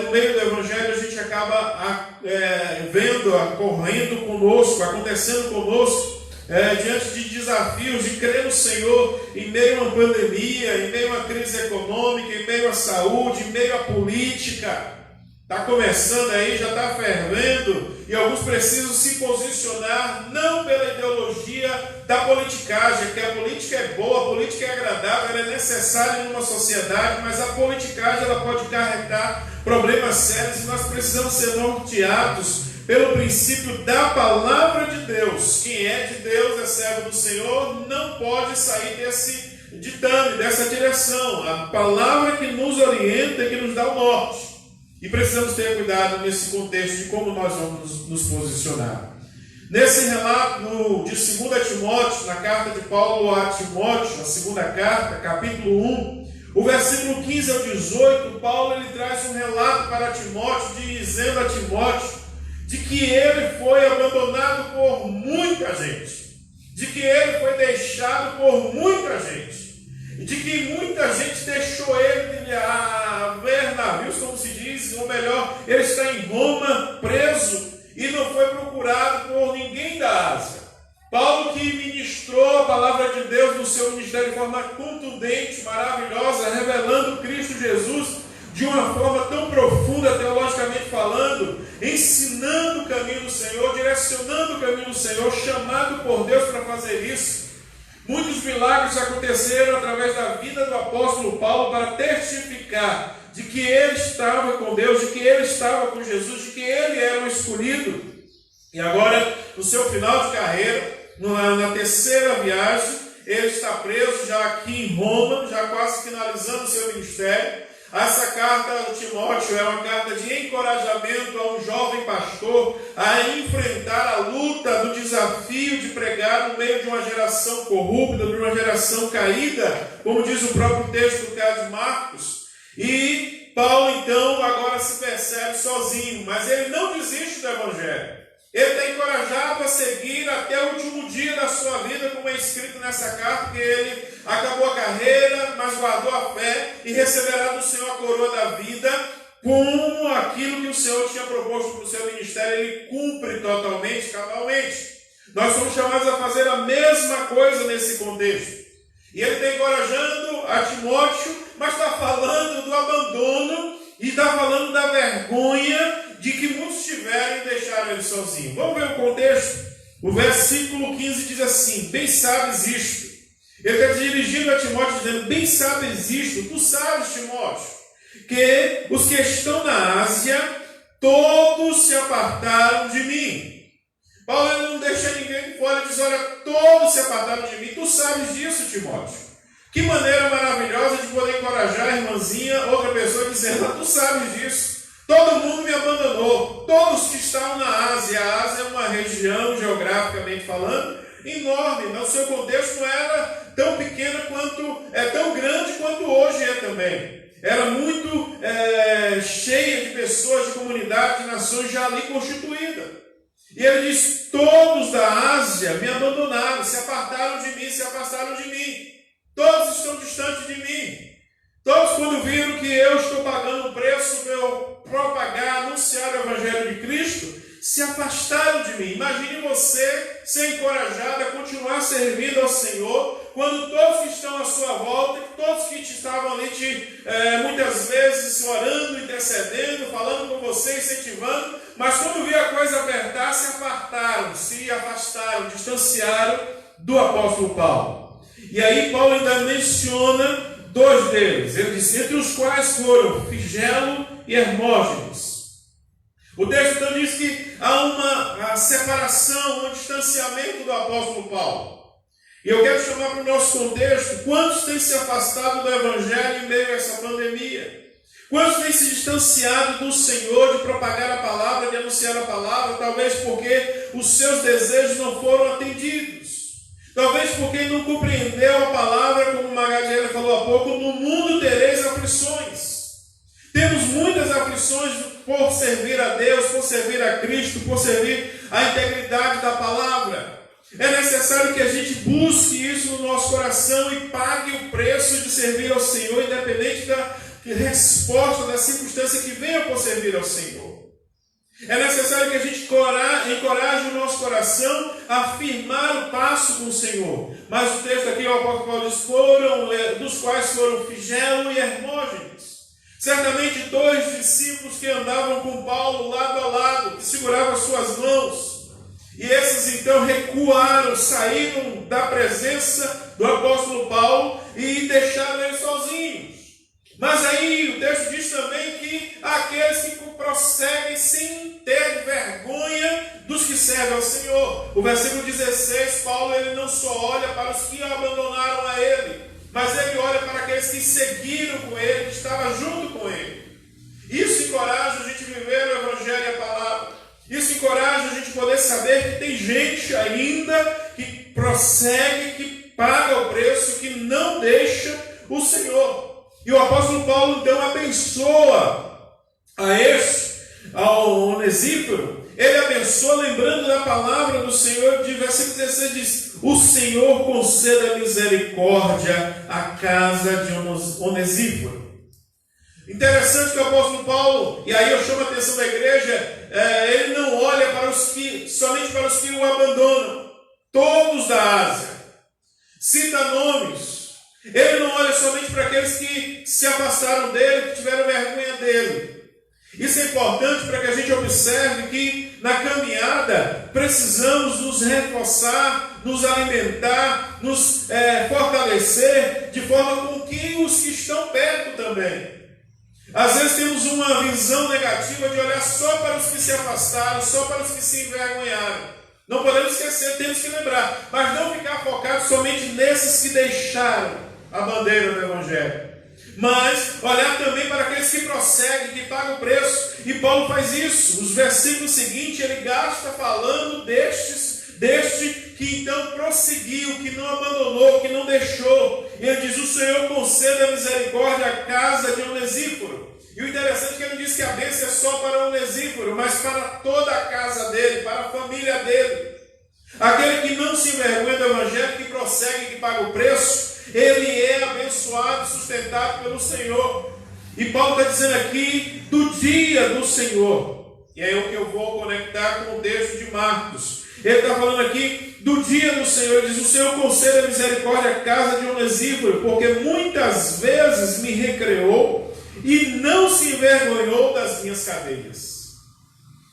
no meio do Evangelho a gente acaba vendo, ocorrendo conosco, acontecendo conosco, diante de desafios, de crer no Senhor em meio a uma pandemia, em meio a uma crise econômica, em meio à saúde, em meio à política. Está começando aí, já está fervendo, e alguns precisam se posicionar não pela ideologia da politicagem, que a política é boa, a política é agradável, ela é necessária numa sociedade, mas a politicagem ela pode carregar problemas sérios e nós precisamos ser norteados pelo princípio da palavra de Deus. Quem é de Deus, é servo do Senhor, não pode sair desse ditame, dessa direção. A palavra que nos orienta e que nos dá o norte. E precisamos ter cuidado nesse contexto de como nós vamos nos posicionar. Nesse relato de 2 Timóteo, na carta de Paulo a Timóteo, a segunda carta, capítulo 1, o versículo 15 ao 18, Paulo ele traz um relato para Timóteo, dizendo a Timóteo de que ele foi abandonado por muita gente, de que ele foi deixado por muita gente, de que muita gente deixou ele a ver navios, como se diz, ou melhor, ele está em Roma, preso, e não foi procurado por ninguém da Ásia. Paulo, que ministrou a palavra de Deus no seu ministério de forma contundente, maravilhosa, revelando Cristo Jesus de uma forma tão profunda, teologicamente falando, ensinando o caminho do Senhor, direcionando o caminho do Senhor, chamado por Deus para fazer isso. Muitos milagres aconteceram através da vida do apóstolo Paulo para testificar de que ele estava com Deus, de que ele estava com Jesus, de que ele era o escolhido. E agora, no seu final de carreira, na terceira viagem, ele está preso já aqui em Roma, já quase finalizando o seu ministério. Essa carta de Timóteo é uma carta de encorajamento a um jovem pastor a enfrentar a luta do desafio de pregar no meio de uma geração corrupta, de uma geração caída, como diz o próprio texto do caso de Marcos. E Paulo então agora se percebe sozinho, mas ele não desiste do Evangelho. Ele está encorajado a seguir até o último dia da sua vida, como é escrito nessa carta, que ele acabou a carreira, mas guardou a fé e receberá do Senhor a coroa da vida, com aquilo que o Senhor tinha proposto para o seu ministério, ele cumpre totalmente, cabalmente. Nós somos chamados a fazer a mesma coisa nesse contexto. E ele está encorajando a Timóteo, mas está falando do abandono e está falando da vergonha de que muitos tiveram e deixaram ele sozinho. Vamos ver o contexto? O versículo 15 diz assim: bem sabes isto. Ele está dirigindo a Timóteo dizendo: bem sabes isto, tu sabes, Timóteo, que os que estão na Ásia, todos se apartaram de mim. Paulo ele não deixa ninguém de fora, ele diz: olha, todos se apartaram de mim. Tu sabes disso, Timóteo. Que maneira maravilhosa de poder encorajar a irmãzinha, outra pessoa, dizendo: tu sabes disso. Todo mundo me abandonou. Todos que estavam na Ásia. A Ásia é uma região, geograficamente falando, enorme. No seu contexto não era tão pequena quanto, tão grande quanto hoje é também. Era muito cheia de pessoas, de comunidades, de nações já ali constituídas. E ele diz: todos da Ásia me abandonaram, se apartaram de mim, se afastaram de mim. Todos estão distantes de mim. Todos, quando viram que eu estou pagando o preço para eu propagar, anunciar o Evangelho de Cristo, se afastaram de mim. Imagine você ser encorajado a continuar servindo ao Senhor, quando todos que estão à sua volta, todos que estavam ali muitas vezes orando, intercedendo, falando com você, incentivando, mas quando viu a coisa apertar, se apartaram, se afastaram, distanciaram do apóstolo Paulo. E aí Paulo ainda menciona dois deles. Ele diz: entre os quais foram Figelo e Hermógenes. O texto então diz que há uma separação, um distanciamento do apóstolo Paulo. E eu quero chamar para o nosso contexto: quantos têm se afastado do Evangelho em meio a essa pandemia? Quantos têm se distanciado do Senhor, de propagar a palavra, de anunciar a palavra, talvez porque os seus desejos não foram atendidos? Talvez porque não compreendeu a palavra, como Magadiela falou há pouco: no mundo tereis aflições. Temos muitas aflições por servir a Deus, por servir a Cristo, por servir a integridade da palavra. É necessário que a gente busque isso no nosso coração e pague o preço de servir ao Senhor, independente da resposta, da circunstância que venha por servir ao Senhor. É necessário que a gente encoraje o nosso coração a firmar o passo com o Senhor. Mas o texto aqui, o apóstolo Paulo diz: dos quais foram Figelo e Hermógenes. Certamente dois discípulos que andavam com Paulo lado a lado, que seguravam suas mãos. E esses então recuaram, saíram da presença do apóstolo Paulo e deixaram ele sozinhos. Mas aí o texto diz também que aqueles que prosseguem sem ter vergonha dos que servem ao Senhor. O versículo 16, Paulo ele não só olha para os que abandonaram a ele, mas ele olha para aqueles que seguiram com ele, que estavam junto com ele. Isso encoraja a gente viver o Evangelho e a palavra. Isso encoraja a gente poder saber que tem gente ainda que prossegue, que paga o preço, que não deixa o Senhor. E o apóstolo Paulo então abençoa ao Onesíforo. Ele abençoa lembrando da palavra do Senhor. De versículo 16 diz: o Senhor conceda misericórdia à casa de Onesíforo. Interessante que o apóstolo Paulo, e aí eu chamo a atenção da igreja, ele não olha somente para os que o abandonam, todos da Ásia. Cita nomes. Ele não olha somente para aqueles que se afastaram dele, que tiveram vergonha dele. Isso é importante para que a gente observe que na caminhada precisamos nos reforçar, nos alimentar, nos fortalecer, de forma com que os que estão perto também. Às vezes temos uma visão negativa de olhar só para os que se afastaram, só para os que se envergonharam. Não podemos esquecer, temos que lembrar, mas não ficar focado somente nesses que deixaram a bandeira do Evangelho, mas olhar também para aqueles que prosseguem, que pagam o preço. E Paulo faz isso. Nos versículos seguintes ele gasta falando deste que então prosseguiu, que não abandonou, que não deixou. E ele diz: o Senhor conceda misericórdia à casa de Onesíforo. E o interessante é que ele diz que a bênção é só para Onesíforo, mas para toda a casa dele, para a família dele. Aquele que não se envergonha do Evangelho, que prossegue, que paga o preço, ele é abençoado, sustentado pelo Senhor. E Paulo está dizendo aqui do dia do Senhor. E é o que eu vou conectar com o texto de Marcos. Ele está falando aqui do dia do Senhor. Ele diz: o Senhor conceda misericórdia à casa de Onesíforo, porque muitas vezes me recreou e não se envergonhou das minhas cadeias.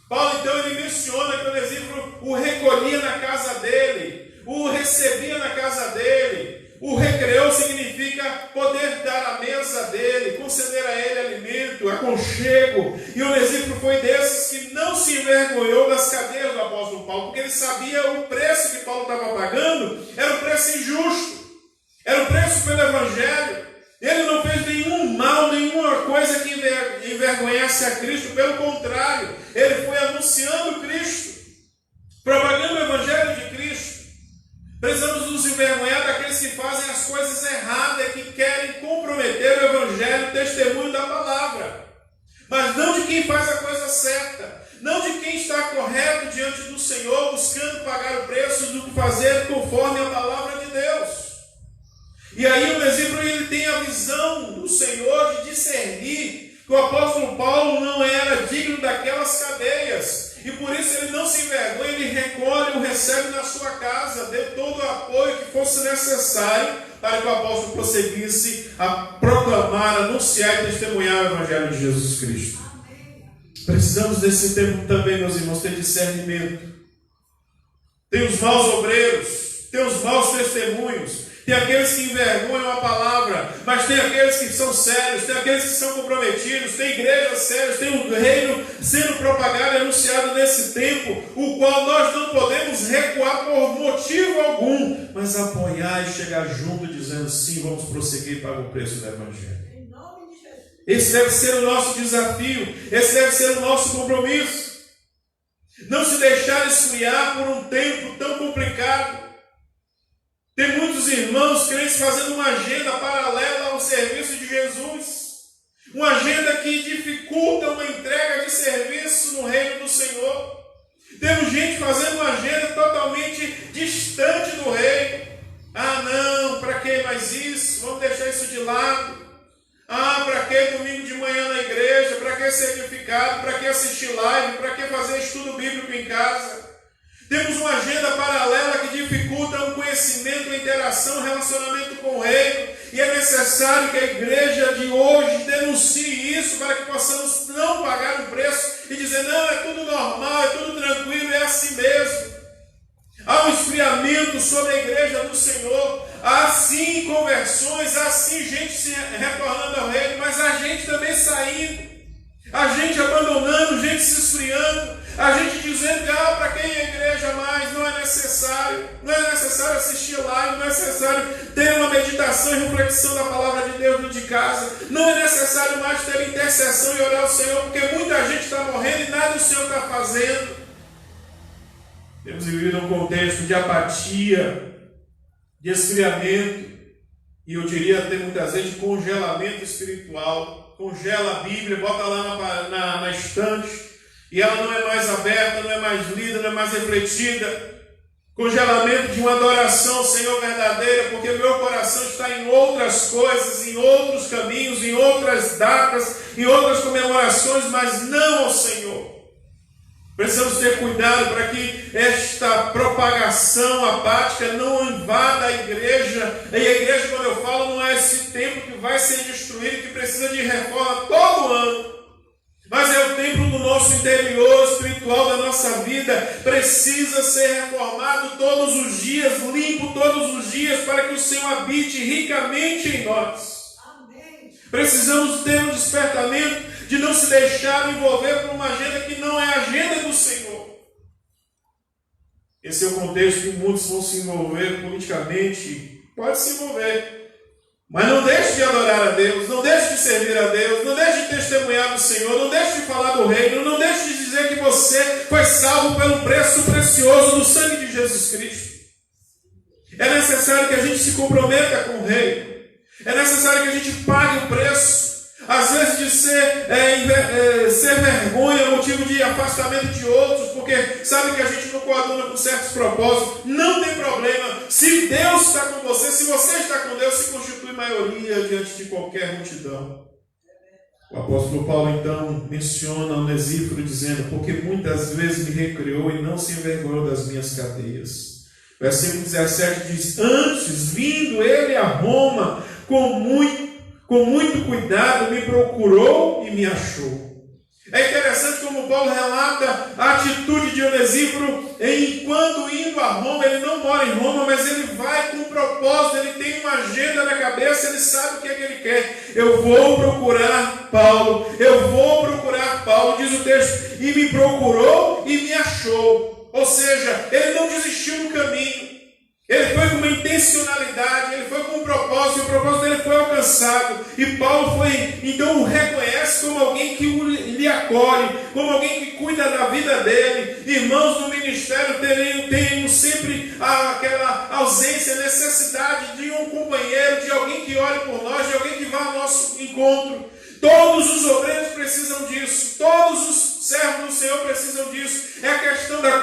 Paulo então ele menciona que Onesíforo o recolhia na casa dele, o recebia na casa dele. O recreou significa poder dar à mesa dele, conceder a ele alimento, aconchego. E Onesíforo foi desses que não se envergonhou das cadeias do apóstolo Paulo, porque ele sabia o preço que Paulo estava pagando, era um preço injusto, era um preço pelo Evangelho. Ele não fez nenhum mal, nenhuma coisa que envergonhasse a Cristo, pelo contrário, ele foi anunciando Cristo, propagando o Evangelho de Cristo. Precisamos nos envergonhar daqueles que fazem as coisas erradas, que querem comprometer o Evangelho, o testemunho da palavra. Mas não de quem faz a coisa certa, não de quem está correto diante do Senhor, buscando pagar o preço do que fazer conforme a palavra de Deus. E aí o Onesíforo ele tem a visão do Senhor de discernir que o apóstolo Paulo não era digno daquelas cadeias. E por isso ele não se envergonha, ele recolhe, o recebe na sua casa, deu todo o apoio que fosse necessário para que o apóstolo prosseguisse a proclamar, anunciar e testemunhar o Evangelho de Jesus Cristo. Precisamos desse tempo também, meus irmãos, ter discernimento. Tem os maus obreiros, tem os maus testemunhos, tem aqueles que envergonham a palavra, mas tem aqueles que são sérios, tem aqueles que são comprometidos, tem igrejas sérias, tem um reino sendo propagado e anunciado nesse tempo, o qual nós não podemos recuar por motivo algum, mas apoiar e chegar junto dizendo sim, vamos prosseguir para o preço do Evangelho. Esse deve ser o nosso desafio, esse deve ser o nosso compromisso. Não se deixar esfriar por um tempo tão complicado. Tem muitos irmãos crentes fazendo uma agenda paralela ao serviço de Jesus. Uma agenda que dificulta uma entrega de serviço no reino do Senhor. Temos gente fazendo uma agenda totalmente distante do reino. Ah não, para que mais isso? Vamos deixar isso de lado. Ah, para que domingo de manhã na igreja? Para que ser edificado? Para que assistir live? Para que fazer estudo bíblico em casa? Temos uma agenda paralela que dificulta o conhecimento, a interação, o relacionamento com o reino. E é necessário que a igreja de hoje denuncie isso para que possamos não pagar o preço e dizer, não, é tudo normal, é tudo tranquilo, é assim mesmo. Há um esfriamento sobre a igreja do Senhor. Há sim conversões, há sim gente se retornando ao reino, mas há gente também saindo. Há gente abandonando, gente se esfriando. A gente dizendo que para quem é igreja mais, não é necessário. Não é necessário assistir live, não é necessário ter uma meditação e reflexão da palavra de Deus dentro de casa. Não é necessário mais ter intercessão e orar ao Senhor, porque muita gente está morrendo e nada o Senhor está fazendo. Temos vivido um contexto de apatia, de esfriamento, e eu diria até muitas vezes de congelamento espiritual. Congela a Bíblia, bota lá na estante, e ela não é mais aberta, não é mais lida, não é mais refletida. Congelamento de uma adoração ao Senhor verdadeira, porque o meu coração está em outras coisas, em outros caminhos, em outras datas, em outras comemorações, mas não ao Senhor. Precisamos ter cuidado para que esta propagação apática não invada a igreja. E a igreja, quando eu falo, não é esse templo que vai ser destruído, que precisa de reforma todo ano. Mas é o templo do nosso interior espiritual, da nossa vida. Precisa ser reformado todos os dias, limpo todos os dias, para que o Senhor habite ricamente em nós. Amém. Precisamos ter um despertamento de não se deixar envolver por uma agenda que não é a agenda do Senhor. Esse é o contexto que muitos vão se envolver politicamente. Pode se envolver. Mas não deixe de adorar a Deus, não deixe de servir a Deus, não deixe de testemunhar do Senhor, não deixe de falar do reino, não deixe de dizer que você foi salvo pelo preço precioso do sangue de Jesus Cristo. É necessário que a gente se comprometa com o reino. É necessário que a gente pague o preço. Às vezes de ser vergonha, motivo de afastamento de outros, porque sabe que a gente não coaduna com certos propósitos. Não tem problema. Se Deus está com você, se você está com Deus, se constitui maioria diante de qualquer multidão. O apóstolo Paulo então menciona o Onesíforo dizendo, porque muitas vezes me recriou e não se envergonhou das minhas cadeias. Versículo 17 diz, antes vindo ele a Roma com muito cuidado, me procurou e me achou. É interessante como Paulo relata a atitude de Onesíforo enquanto indo a Roma. Ele não mora em Roma, mas ele vai com um propósito, ele tem uma agenda na cabeça, ele sabe o que é que ele quer. Eu vou procurar Paulo, diz o texto, e me procurou e me achou. Ou seja, ele não desistiu no caminho. Ele foi com uma intencionalidade, ele foi com um propósito, e o propósito dele foi alcançado. E Paulo então o reconhece como alguém que lhe acolhe, como alguém que cuida da vida dele. Irmãos do ministério tem sempre aquela ausência, necessidade de um companheiro, de alguém que olhe por nós, de alguém que vá ao nosso encontro. Todos os obreiros precisam disso, todos os servos do Senhor precisam disso. É a questão da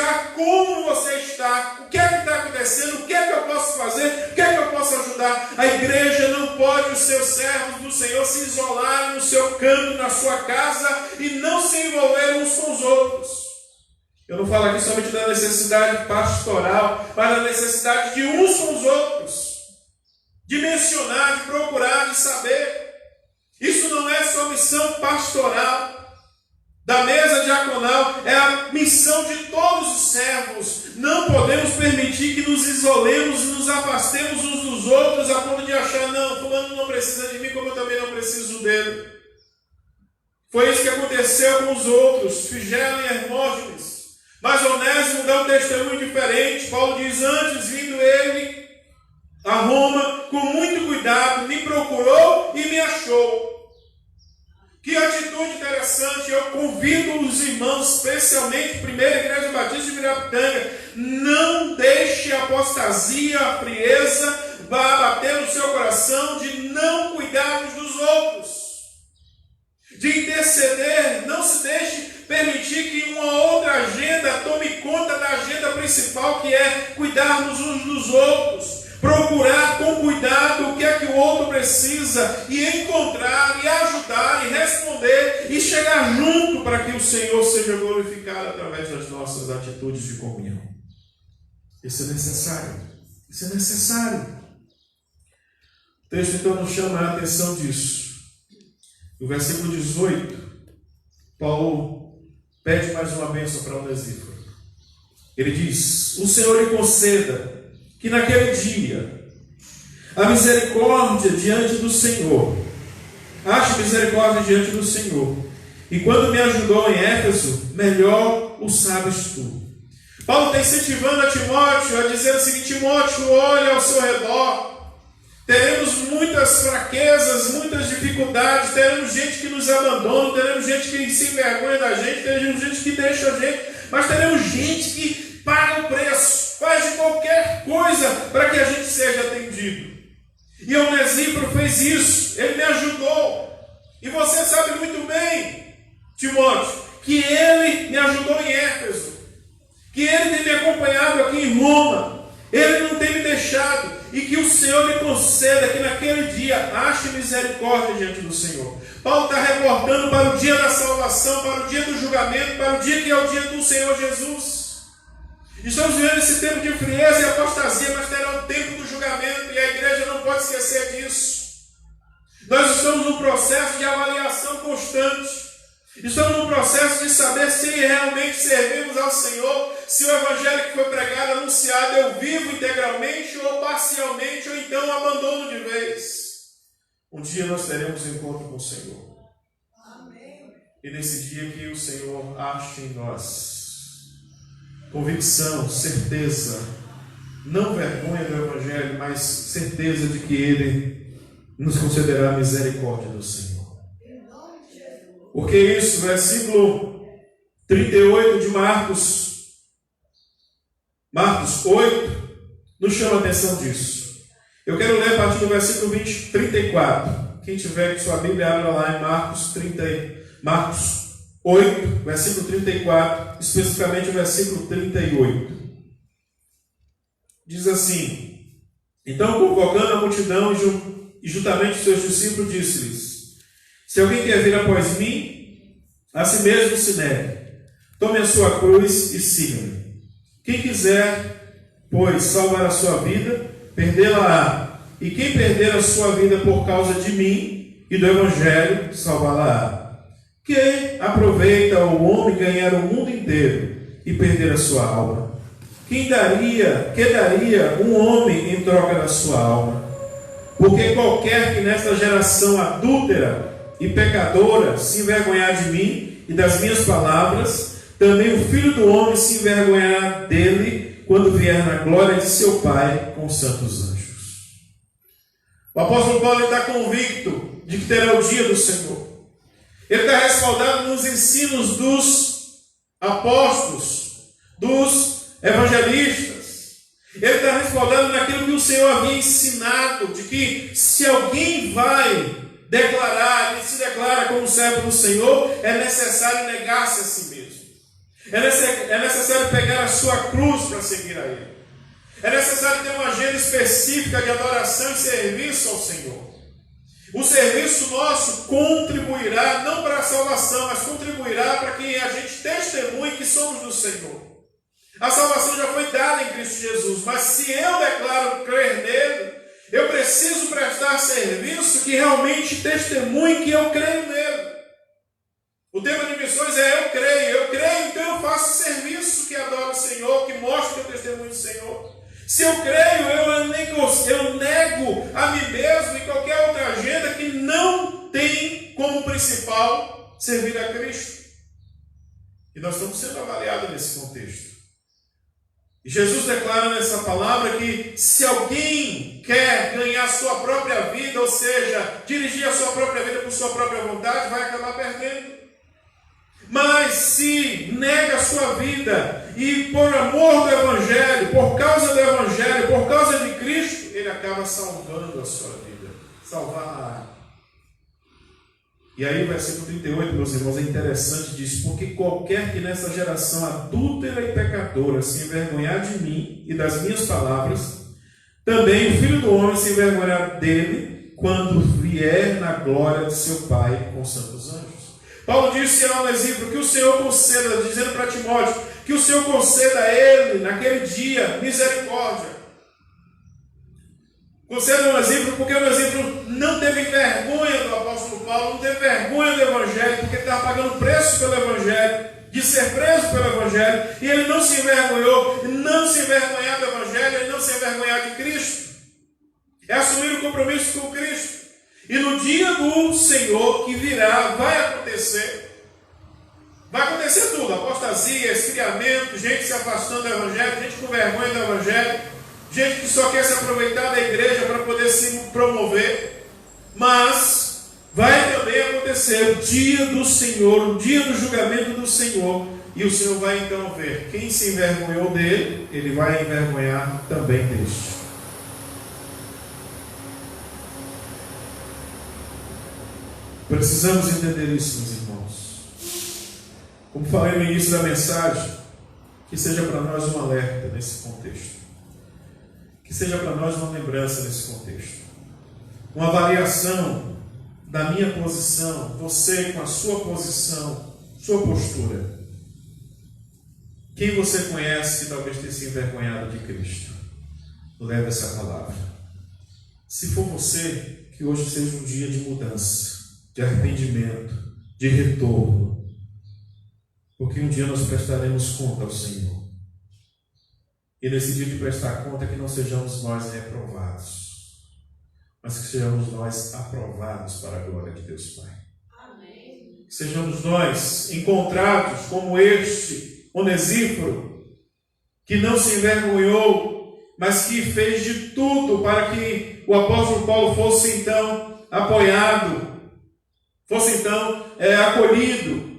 buscar como você está, o que é que está acontecendo, o que é que eu posso fazer, o que é que eu posso ajudar. A igreja não pode, os seus servos do Senhor, se isolarem no seu canto, na sua casa e não se envolverem uns com os outros. Eu não falo aqui somente da necessidade pastoral, mas da necessidade de uns com os outros, de mencionar, de procurar, de saber. Isso não é só missão pastoral da mesa diaconal, é a missão de todos os servos. Não podemos permitir que nos isolemos e nos afastemos uns dos outros a ponto de achar, não, fulano não precisa de mim como eu também não preciso dele. Foi isso que aconteceu com os outros, Figelo e Hermógenes. Mas Onésimo dá um testemunho diferente. Paulo diz, antes vindo ele a Roma, com muito cuidado, me procurou e me achou. Que atitude interessante. Eu convido os irmãos, especialmente Primeira Igreja Batista de Ibirapitanga, não deixe a apostasia, a frieza bater no seu coração de não cuidar uns dos outros, de interceder. Não se deixe permitir que uma outra agenda tome conta da agenda principal, que é cuidarmos uns dos outros. Procurar com cuidado o que é que o outro precisa e encontrar, e ajudar, e responder, e chegar junto para que o Senhor seja glorificado através das nossas atitudes de comunhão. Isso é necessário. Isso é necessário. O texto então nos chama a atenção disso. No versículo 18, Paulo pede mais uma bênção para Onesíforo. Ele diz, o Senhor lhe conceda que naquele dia a misericórdia diante do Senhor, ache misericórdia diante do Senhor, e quando me ajudou em Éfeso, melhor o sabes tu. Paulo está incentivando a Timóteo a dizer o seguinte: Timóteo, olha ao seu redor, teremos muitas fraquezas, muitas dificuldades, teremos gente que nos abandona, teremos gente que se envergonha da gente, teremos gente que deixa a gente, mas teremos gente que paga o preço, faz de qualquer coisa para que a gente seja atendido. E Onesíforo fez isso, ele me ajudou. E você sabe muito bem, Timóteo, que ele me ajudou em Éfeso, que ele tem me acompanhado aqui em Roma, ele não tem me deixado, e que o Senhor lhe conceda que naquele dia ache misericórdia diante do Senhor. Paulo está reportando para o dia da salvação, para o dia do julgamento, para o dia que é o dia do Senhor Jesus. Estamos vivendo esse tempo de frieza e apostasia, mas terá o tempo do julgamento, e a igreja não pode esquecer disso. Nós estamos num processo de avaliação constante. Estamos num processo de saber se realmente servimos ao Senhor, se o evangelho que foi pregado, anunciado, eu vivo integralmente ou parcialmente, ou então abandono de vez. Um dia nós teremos encontro com o Senhor. Amém. E nesse dia que o Senhor ache em nós convicção, certeza, não vergonha do evangelho, mas certeza de que Ele nos concederá a misericórdia do Senhor. Porque isso, versículo 38 de Marcos 8, nos chama a atenção disso. Eu quero ler a partir do versículo 34. Quem tiver com sua Bíblia, abra lá em Marcos 8, versículo 34, especificamente o versículo 38. Diz assim: então, convocando a multidão e juntamente os seus discípulos, disse-lhes: se alguém quer vir após mim, a si mesmo se negue, tome a sua cruz e siga-me. Quem quiser, pois, salvar a sua vida, perdê-la-á. E quem perder a sua vida por causa de mim e do Evangelho, salvá-la-á. Que aproveita o homem ganhar o mundo inteiro e perder a sua alma? Que daria um homem em troca da sua alma? Porque qualquer que nesta geração adúltera e pecadora se envergonhar de mim e das minhas palavras, também o Filho do Homem se envergonhará dele quando vier na glória de seu Pai com os santos anjos. O apóstolo Paulo está convicto de que terá o dia do Senhor. Ele está respaldado nos ensinos dos apóstolos, dos evangelistas. Ele está respaldado naquilo que o Senhor havia ensinado, de que se alguém vai declarar, ele se declara como servo do Senhor, é necessário negar-se a si mesmo. É necessário necessário pegar a sua cruz para seguir a Ele. É necessário ter uma agenda específica de adoração e serviço ao Senhor. O serviço nosso contribuirá, não para a salvação, mas contribuirá para que a gente testemunhe que somos do Senhor. A salvação já foi dada em Cristo Jesus, mas se eu declaro crer nele, eu preciso prestar serviço que realmente testemunhe que eu creio nele. O tema de missões é eu creio, então eu faço serviço que adora o Senhor, que mostra que eu testemunho do Senhor. Se eu creio, eu nego a mim mesmo e qualquer outra agenda que não tem como principal servir a Cristo. E nós estamos sendo avaliados nesse contexto. E Jesus declara nessa palavra que se alguém quer ganhar sua própria vida, ou seja, dirigir a sua própria vida por sua própria vontade, vai acabar perdendo. Mas se nega a sua vida e por amor do Evangelho, por causa do Evangelho, por causa de Cristo, ele acaba salvando a sua vida. Salvar. E aí o versículo 38, meus irmãos, é interessante, diz: porque qualquer que nessa geração adúltera e pecadora se envergonhar de mim e das minhas palavras, também o Filho do Homem se envergonhará dele quando vier na glória de seu Pai com os santos anjos. Paulo disse a Onesíforo que o Senhor conceda, dizendo para Timóteo, que o Senhor conceda a ele, naquele dia, misericórdia. Conceda a Onesíforo porque o Onesíforo não teve vergonha do apóstolo Paulo, não teve vergonha do Evangelho, porque ele estava pagando preço pelo Evangelho, de ser preso pelo Evangelho, e ele não se envergonhou, não se envergonhar do Evangelho, ele não se envergonhar de Cristo. É assumir o compromisso com Cristo. E no dia do Senhor que virá, vai acontecer tudo: apostasia, esfriamento, gente se afastando do Evangelho, gente com vergonha do Evangelho, gente que só quer se aproveitar da igreja para poder se promover. Mas vai também acontecer o dia do Senhor, o dia do julgamento do Senhor, e o Senhor vai então ver quem se envergonhou dele, ele vai envergonhar também deste. Precisamos entender isso, meus irmãos. Como falei no início da mensagem, que seja para nós um alerta nesse contexto. Que seja para nós uma lembrança nesse contexto. Uma avaliação da minha posição, você com a sua posição, sua postura. Quem você conhece que talvez tenha se envergonhado de Cristo? Leve essa palavra. Se for você, que hoje seja um dia de mudança, de arrependimento, de retorno, porque um dia nós prestaremos conta ao Senhor. E nesse dia de prestar conta, que não sejamos nós reprovados, mas que sejamos nós aprovados para a glória de Deus Pai. Amém. Que sejamos nós encontrados como este Onesíforo, que não se envergonhou, mas que fez de tudo para que o apóstolo Paulo fosse então apoiado, fosse então acolhido.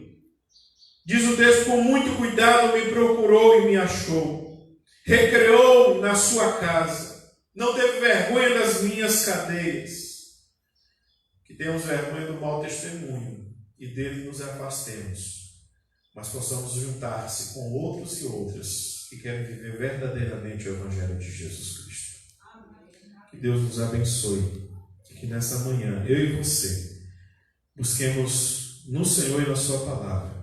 Diz o texto: com muito cuidado me procurou e me achou, recreou na sua casa, não teve vergonha das minhas cadeias. Que tenhamos vergonha do mau testemunho e dele nos afastemos, mas possamos juntar-se com outros e outras que querem viver verdadeiramente o Evangelho de Jesus Cristo. Que Deus nos abençoe e que nessa manhã, eu e você, busquemos no Senhor e na sua palavra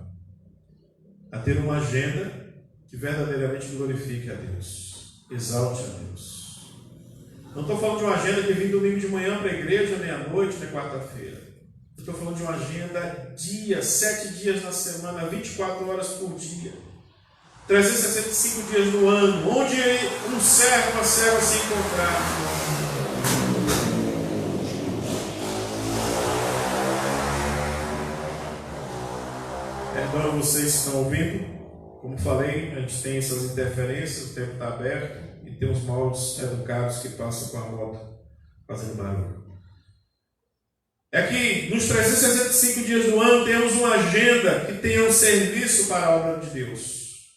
a ter uma agenda que verdadeiramente glorifique a Deus, exalte a Deus. Não estou falando de uma agenda que vem domingo de manhã para a igreja, nem à noite, nem quarta-feira. Estou falando de uma agenda dia, 7 dias na semana, 24 horas por dia, 365 dias no ano, onde um servo, uma serva se encontrar. Perdão vocês que estão ouvindo. Como falei, a gente tem essas interferências, o tempo está aberto e tem os maus educados que passam com a moto fazendo barulho. É que nos 365 dias do ano temos uma agenda que tenha um serviço para a obra de Deus,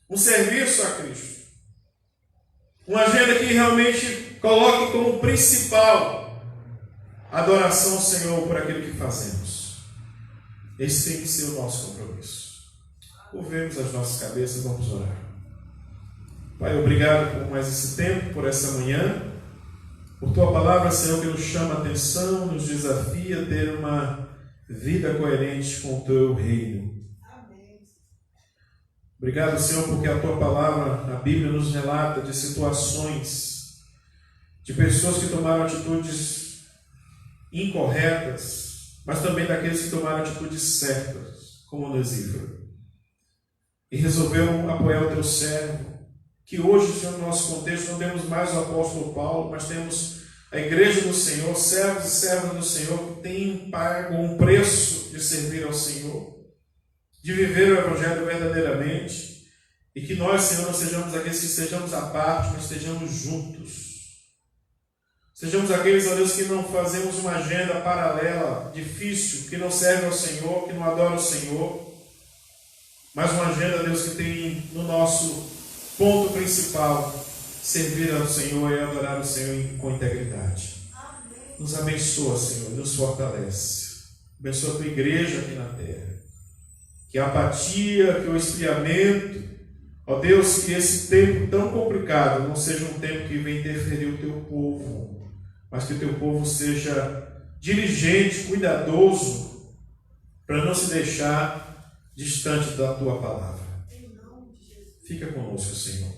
um serviço a Cristo, uma agenda que realmente coloque como principal a adoração ao Senhor por aquilo que fazemos. Esse tem que ser o nosso compromisso. curvemos as nossas cabeças, vamos orar. Pai, obrigado por mais esse tempo, por essa manhã, por Tua palavra, Senhor, que nos chama a atenção, nos desafia a ter uma vida coerente com o Teu reino. Obrigado, Senhor, porque a Tua palavra, a Bíblia, nos relata de situações, de pessoas que tomaram atitudes incorretas, mas também daqueles que tomaram atitudes certas, como Onesíforo, e resolveram apoiar o Teu servo, que hoje, Senhor, no nosso contexto, não temos mais o apóstolo Paulo, mas temos a igreja do Senhor, servos e servas do Senhor, que têm pago um preço de servir ao Senhor, de viver o Evangelho verdadeiramente, e que nós, Senhor, não sejamos aqueles que estejamos à parte, mas estejamos juntos. Sejamos aqueles, ó Deus, que não fazemos uma agenda paralela, difícil, que não serve ao Senhor, que não adora o Senhor, mas uma agenda, Deus, que tem no nosso ponto principal servir ao Senhor e adorar o Senhor com integridade. Nos abençoa, Senhor, e nos fortalece. Abençoa a Tua igreja aqui na terra. Que a apatia, que o esfriamento, ó Deus, que esse tempo tão complicado não seja um tempo que venha interferir o Teu povo, mas que o Teu povo seja diligente, cuidadoso, para não se deixar distante da Tua palavra. Fica conosco, Senhor.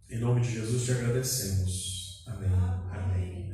Em nome de Jesus te agradecemos. Amém. Amém.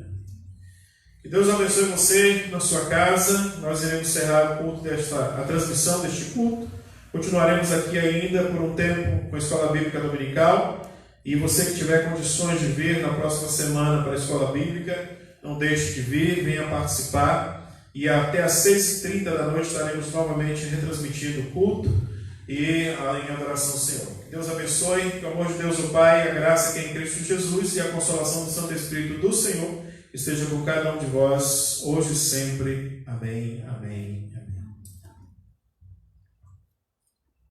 Que Deus abençoe você na sua casa. Nós iremos encerrar o culto a transmissão deste culto. Continuaremos aqui ainda por um tempo com a Escola Bíblica Dominical. E você que tiver condições de vir na próxima semana para a Escola Bíblica, não deixe de vir, venha participar. E até às 6h30 da noite estaremos novamente retransmitindo o culto e em adoração ao Senhor. Que Deus abençoe, que o amor de Deus o Pai, a graça que é em Cristo Jesus e a consolação do Santo Espírito do Senhor esteja com cada um de vós, hoje e sempre. Amém, amém, amém.